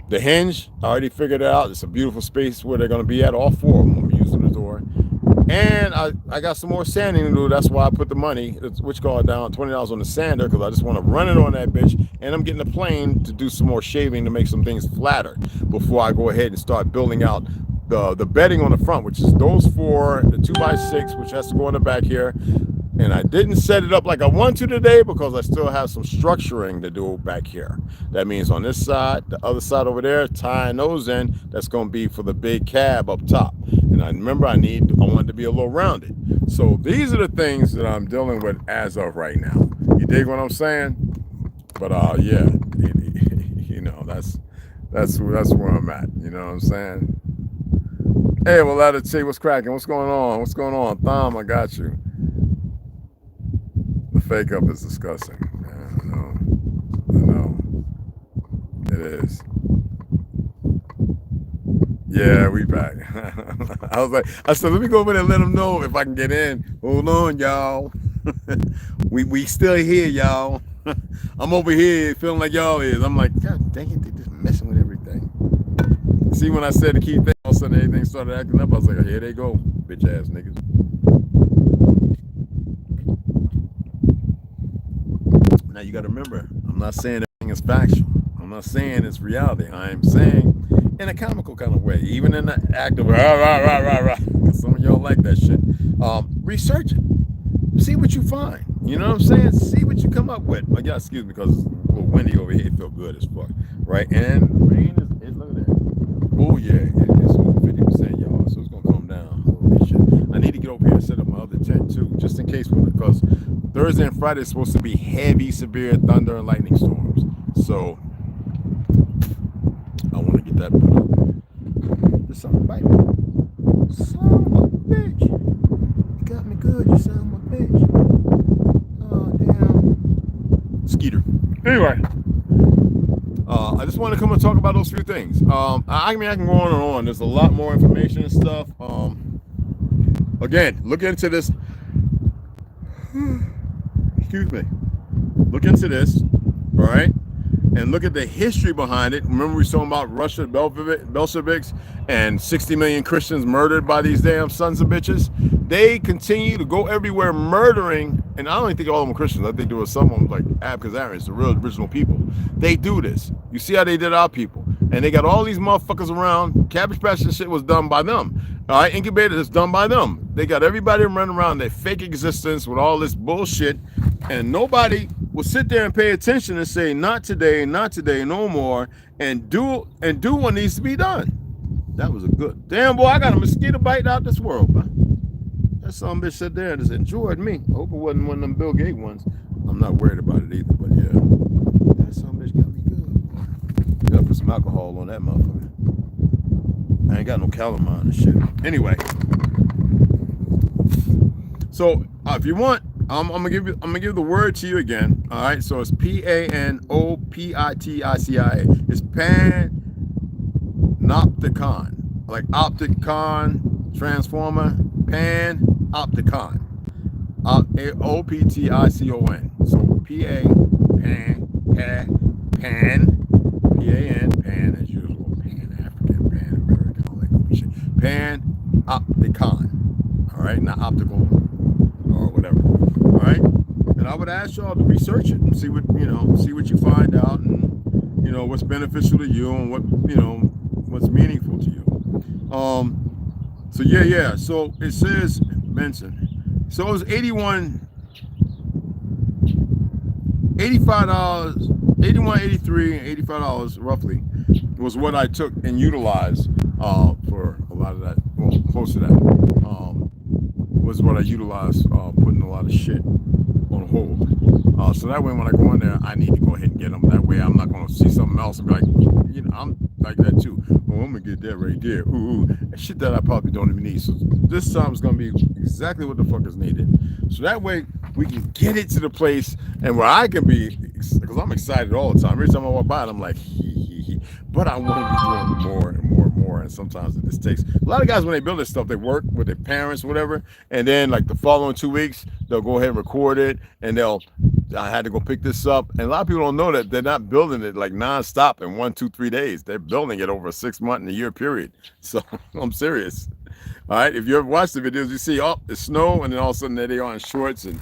The hinge, I already figured it out. It's a beautiful space where they're going to be at. All 4 of them I'm using the door. And I got some more sanding to do. That's why I put the money, which called down $20 on the sander, because I just want to run it on that bitch. And I'm getting a plane to do some more shaving to make some things flatter before I go ahead and start building out the bedding on the front, which is those 4, the 2x6, which has to go in the back here. And I didn't set it up like I want to today because I still have some structuring to do back here. That means on this side, the other side over there, tying those in, that's going to be for the big cab up top. And I remember I want it to be a little rounded. So these are the things that I'm dealing with as of right now. You dig what I'm saying? But yeah, you know, that's where I'm at. You know what I'm saying? Hey, well, let it see what's cracking. What's going on? What's going on? Thom, I got you. The fake up is disgusting. Yeah, I know. It is. Yeah, we back. I said, let me go over there and let them know if I can get in. Hold on, y'all. we still here, y'all. I'm over here feeling like y'all is. I'm like, God dang it, they just messing with everything. See, when I said to keep things, all of a sudden everything started acting up. I was like, here they go, bitch ass niggas. Now you got to remember, I'm not saying everything is factual. I'm not saying it's reality. I am saying in a comical kind of way, even in the act of rah. Some of y'all like that shit. Research it. See what you find. You know what I'm saying? See what you come up with. Oh, yeah, excuse me, because it's a little windy over here. It felt good as fuck, right? And rain is look at that. Oh yeah, it's over 50%, y'all. So it's gonna come down. Holy shit! I need to get over here and set up my other tent too, just in case, because Thursday and Friday is supposed to be heavy, severe thunder and lightning storms. So I want to get that put up. There's something biting me. Son of a bitch. You got me good, you son of a bitch. Oh, damn. Skeeter. Anyway. I just want to come and talk about those few things. I mean, I can go on and on. There's a lot more information and stuff. Again, look into this. Excuse me. Look into this, all right? And look at the history behind it. Remember we were talking about Russia, Bolsheviks, and 60 million Christians murdered by these damn sons of bitches. They continue to go everywhere murdering, and I don't even think all of them are Christians. I think there was some of them like Abkhazarians, the real original people. They do this. You see how they did our people. And they got all these motherfuckers around. Cabbage Patch and shit was done by them. All right, incubator is done by them. They got everybody running around their fake existence with all this bullshit, and nobody will sit there and pay attention and say, not today, no more, and do what needs to be done. That was a good damn boy. I got a mosquito bite out this world, man. That some bitch sat there and just enjoyed me. I hope it wasn't one of them Bill Gates ones. I'm not worried about it either, but yeah, that some bitch got me good. You gotta put some alcohol on that motherfucker. I ain't got no calamine and shit. Anyway, so if you want, I'm gonna give the word to you again. All right, so it's panopticon. It's panopticon, like opticon transformer. Panopticon. OPTICON. So pan, pan as usual. Pan African, pan American, all that good shit. Panopticon. All right, not optical or whatever. All right, and I would ask y'all to research it and see what you find out, and what's beneficial to you and what's meaningful to you. So yeah. So it says Benson. So it was $85, $81, $83, and $85 roughly was what I took and utilized for a lot of that. Well, close to that was what I utilized putting a lot of shit on hold. So that way when I go in there, I need to go ahead and get them. That way I'm not going to see something else and be like, I'm like that too. Oh, I'm going to get that right there. Ooh, shit that I probably don't even need. So this time it's going to be exactly what the fuck is needed. So that way we can get it to the place and where I can be, because I'm excited all the time. Every time I walk by it, I'm like, but I want to be doing more and more and more. And sometimes it just takes a lot of guys when they build this stuff, they work with their parents, whatever, and then like the following 2 weeks, they'll go ahead and record it, and I had to go pick this up. And a lot of people don't know that they're not building it like nonstop in 1, 2, 3 days. They're building it over a 6 month and a year period. So I'm serious. All right. If you ever watch the videos, you see, it's snow, and then all of a sudden there they are in shorts, and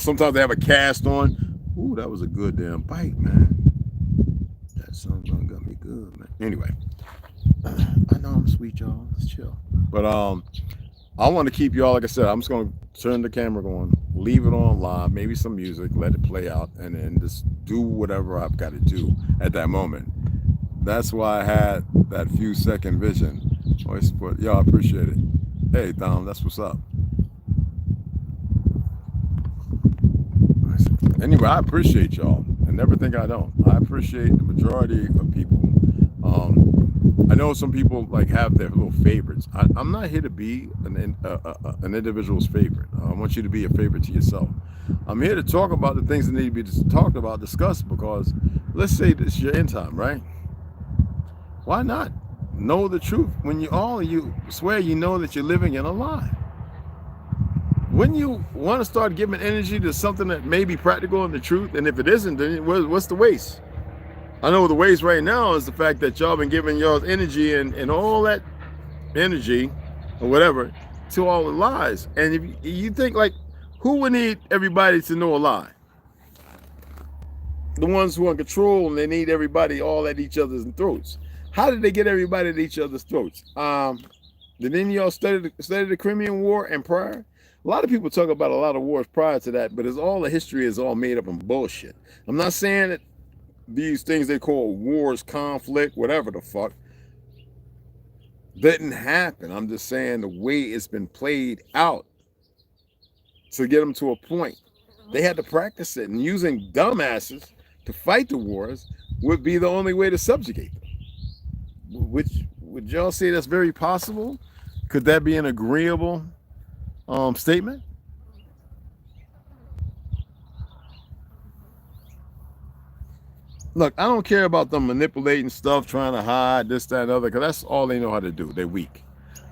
sometimes they have a cast on. Ooh, that was a good damn bite, man. That son got me good, man. Anyway, I know I'm sweet, y'all. Let's chill. But I want to keep y'all, like I said, I'm just gonna turn the camera on, leave it on live, maybe some music, let it play out, and then just do whatever I've got to do at that moment. That's why I had that few second vision. Y'all appreciate it. Hey, Dom, that's what's up. Anyway, I appreciate y'all. I never think I don't. I appreciate the majority of people. I know some people like have their little favorites. I'm not here to be an individual's favorite. I want you to be a favorite to yourself. I'm here to talk about the things that need to be talked about, discussed, because let's say this is your end time, right? Why not know the truth when you swear you know that you're living in a lie? Wouldn't you want to start giving energy to something that may be practical and the truth? And if it isn't, then what's the waste? I know the waste right now is the fact that y'all been giving y'all's energy and all that energy or whatever to all the lies. And if you think, like, who would need everybody to know a lie? The ones who are in control, and they need everybody all at each other's throats. How did they get everybody at each other's throats? Did any of y'all study the Crimean War and prior? A lot of people talk about a lot of wars prior to that, but the history is all made up of bullshit. I'm not saying that these things they call wars, conflict, whatever the fuck, didn't happen. I'm just saying the way it's been played out to get them to a point. They had to practice it, and using dumbasses to fight the wars would be the only way to subjugate them. Would y'all say that's very possible? Could that be an agreeable statement? look, I don't care about them manipulating stuff, trying to hide this, that, and other, because that's all they know how to do. They're weak,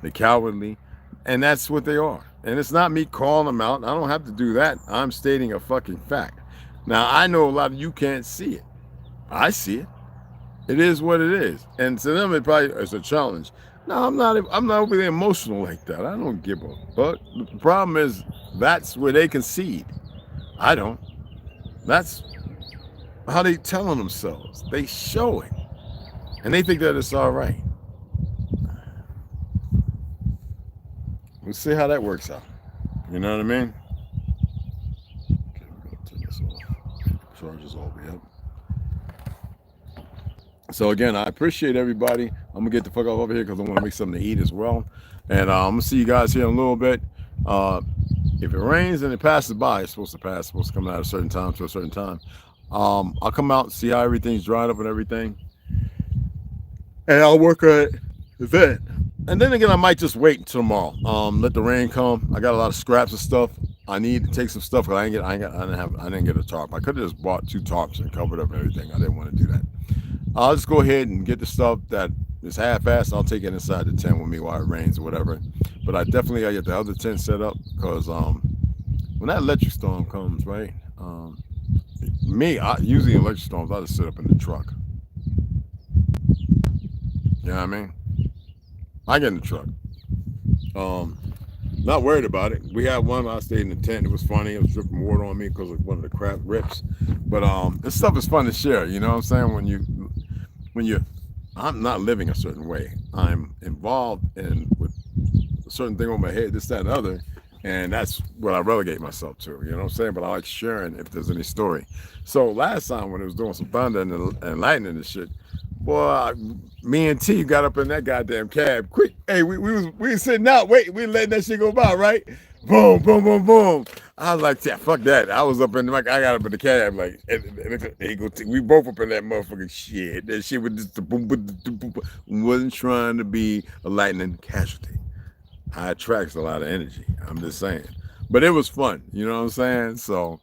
they're cowardly, and that's what they are. And it's not me calling them out. I don't have to do that. I'm stating a fucking fact. Now, I know a lot of you can't see it. I see it. It is what it is. And to them, it probably is a challenge. No, I'm not overly emotional like that. I don't give a fuck. The problem is that's where they concede. I don't. That's how they telling themselves. They show it. And they think that it's all right. We'll see how that works out. You know what I mean? Okay, we're gonna turn this off. Charges all the way up. So again, I appreciate everybody. I'm gonna get the fuck off over here because I want to make something to eat as well. And I'm gonna see you guys here in a little bit. If it rains and it passes by, it's supposed to pass. It's supposed to come out at a certain time to a certain time. I'll come out and see how everything's dried up and everything, and I'll work on it then. And then again, I might just wait until tomorrow. Let the rain come. I got a lot of scraps of stuff. I need to take some stuff because I didn't get a tarp. I could have just bought 2 tarps and covered up everything. I didn't want to do that. I'll just go ahead and get the stuff that is half-assed. I'll take it inside the tent with me while it rains or whatever. But I definitely gotta get the other tent set up because when that electric storm comes, right? Usually electric storms, I just sit up in the truck. You know what I mean? I get in the truck. Not worried about it. We had one. I stayed in the tent. It was funny. It was dripping water on me because of one of the crap rips. But this stuff is fun to share. You know what I'm saying? I'm not living a certain way. I'm involved with a certain thing on my head, this, that, and other. And that's what I relegate myself to. You know what I'm saying? But I like sharing if there's any story. So last time when it was doing some thunder and lightning and shit, boy, me and T got up in that goddamn cab quick. Hey, we was sitting out, we letting that shit go by, right? Boom, boom, boom, boom. I was like, yeah, fuck that. I was up in I got up in the cab like, we both up in that motherfucking shit. That shit was just boom, boom, boom, boom. Wasn't trying to be a lightning casualty. I attracts a lot of energy. I'm just saying. But it was fun, you know what I'm saying? So,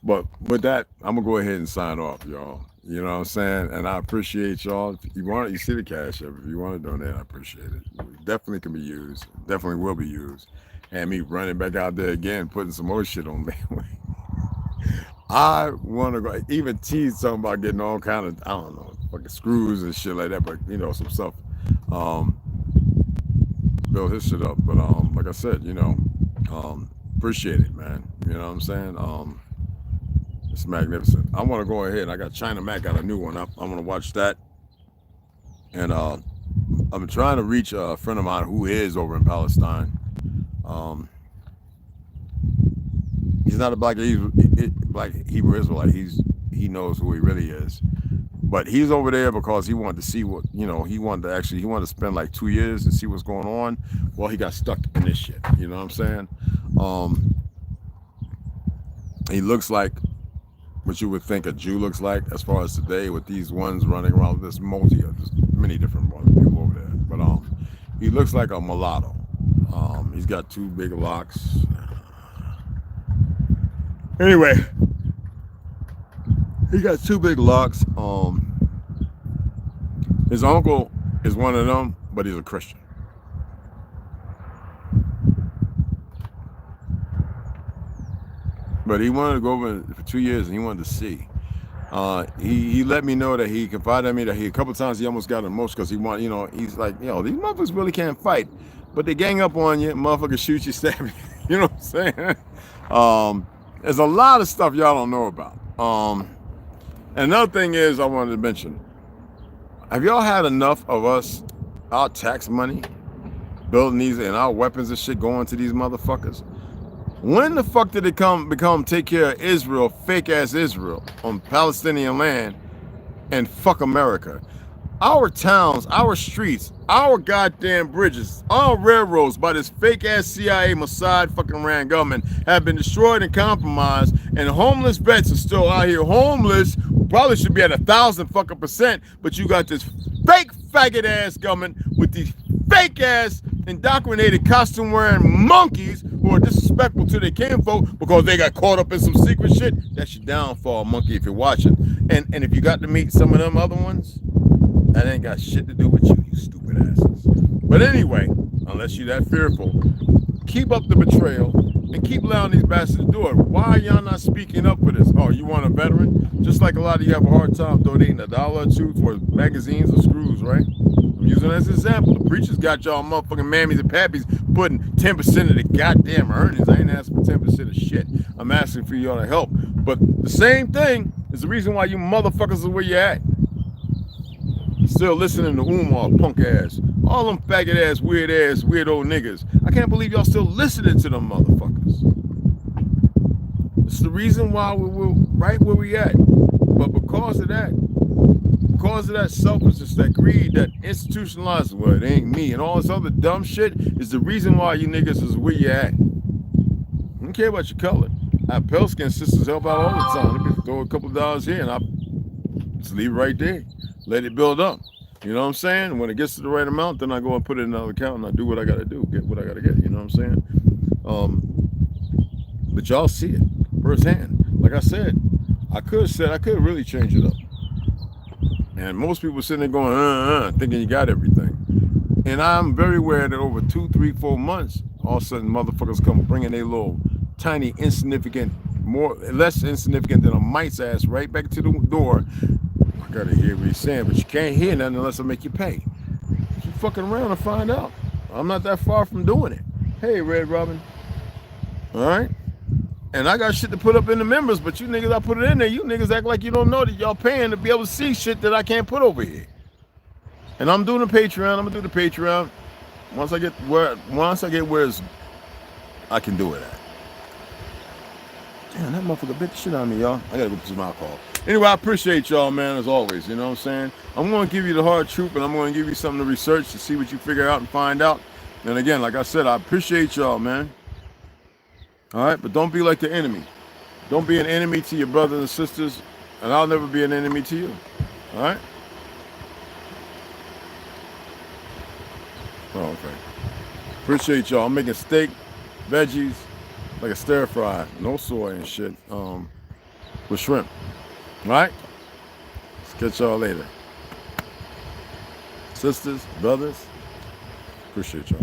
but with that, I'm gonna go ahead and sign off, y'all. You know what I'm saying? And I appreciate y'all. If you want it, you see the Cashapp. If you want to donate, I appreciate it. It definitely can be used. Definitely will be used. And me running back out there again, putting some more shit on me. I want to go. Even T's talking about getting all kind of, I don't know, fucking screws and shit like that. But you know, some stuff. Build his shit up. But like I said, you know, appreciate it, man. You know what I'm saying? It's magnificent. I want to go ahead. I got China Mac got a new one up. I'm gonna watch that. And I'm trying to reach a friend of mine who is over in Palestine. He's not a black Hebrew Israelite. He knows who he really is. But he's over there because he wanted to see what, you know, he wanted to spend like 2 years to see what's going on. Well, he got stuck in this shit. You know what I'm saying? He looks like what you would think a Jew looks like as far as today with these ones running around with this many different people over there. But he looks like a mulatto. He's got 2 big locks. Anyway, he got 2 big locks. His uncle is one of them, but he's a Christian. But he wanted to go over for 2 years and he wanted to see. He let me know that he confided in me that a couple times he almost got emotional because he's like, yo, these motherfuckers really can't fight. But they gang up on you, motherfuckers shoot you, stab you. You know what I'm saying? There's a lot of stuff y'all don't know about. Another thing is I wanted to mention, have y'all had enough of our tax money, building these and our weapons and shit going to these motherfuckers? When the fuck did it become take care of Israel, fake ass Israel on Palestinian land and fuck America? Our towns, our streets, our goddamn bridges, our railroads by this fake ass CIA, Mossad, fucking Rand government have been destroyed and compromised, and homeless vets are still out here homeless. Probably should be at 1,000% but you got this fake faggot ass government with these fake ass indoctrinated costume wearing monkeys who are disrespectful to their kinfolk because they got caught up in some secret shit. That's your downfall, monkey, if you're watching. And if you got to meet some of them other ones, that ain't got shit to do with you, you stupid asses. But anyway, unless you're that fearful, keep up the betrayal and keep allowing these bastards to do it. Why are y'all not speaking up for this? Oh, you want a veteran? Just like a lot of you have a hard time donating $1 or $2 for magazines or screws, right? I'm using it as an example. The preachers got y'all motherfucking mammies and pappies putting 10% of the goddamn earnings. I ain't asking for 10% of shit. I'm asking for y'all to help. But the same thing is the reason why you motherfuckers are where you at. Still listening to Umar, punk ass. All them faggot ass, weird old niggas. I can't believe y'all still listening to them motherfuckers. It's the reason why we're right where we at. But because of that selfishness, that greed, that institutionalized, well, it ain't me, and all this other dumb shit is the reason why you niggas is where you at. I don't care about your color. Our pale skin sisters help out all the time. Let me throw a couple dollars here and I just leave it right there. Let it build up. You know what I'm saying? When it gets to the right amount, then I go and put it in another account and I do what I gotta do, get what I gotta get. You know what I'm saying? But y'all see it firsthand. Like I said, I could really change it up. And most people sitting there going, thinking you got everything. And I'm very aware that over 2, 3, 4 months, all of a sudden motherfuckers come bringing their little tiny, insignificant, less insignificant than a mite's ass right back to the door. I gotta hear what he's saying, but you can't hear nothing unless I make you pay. Keep fucking around and find out. I'm not that far from doing it. Hey, Red Robin. All right? And I got shit to put up in the members, but you niggas, I put it in there. You niggas act like you don't know that y'all paying to be able to see shit that I can't put over here. And I'm doing the Patreon. I'm gonna do the Patreon once I get where I can do it at. Damn, that motherfucker bit the shit out of me, y'all. I gotta go put some alcohol. Anyway, I appreciate y'all, man, as always. You know what I'm saying? I'm gonna give you the hard truth, and I'm gonna give you something to research to see what you figure out and find out. And again, like I said, I appreciate y'all, man. All right, but don't be like the enemy. Don't be an enemy to your brothers and sisters, and I'll never be an enemy to you. All right? Oh, okay. Appreciate y'all. I'm making steak, veggies, like a stir fry, no soy and shit, with shrimp. All right? Let's catch y'all later. Sisters, brothers, appreciate y'all.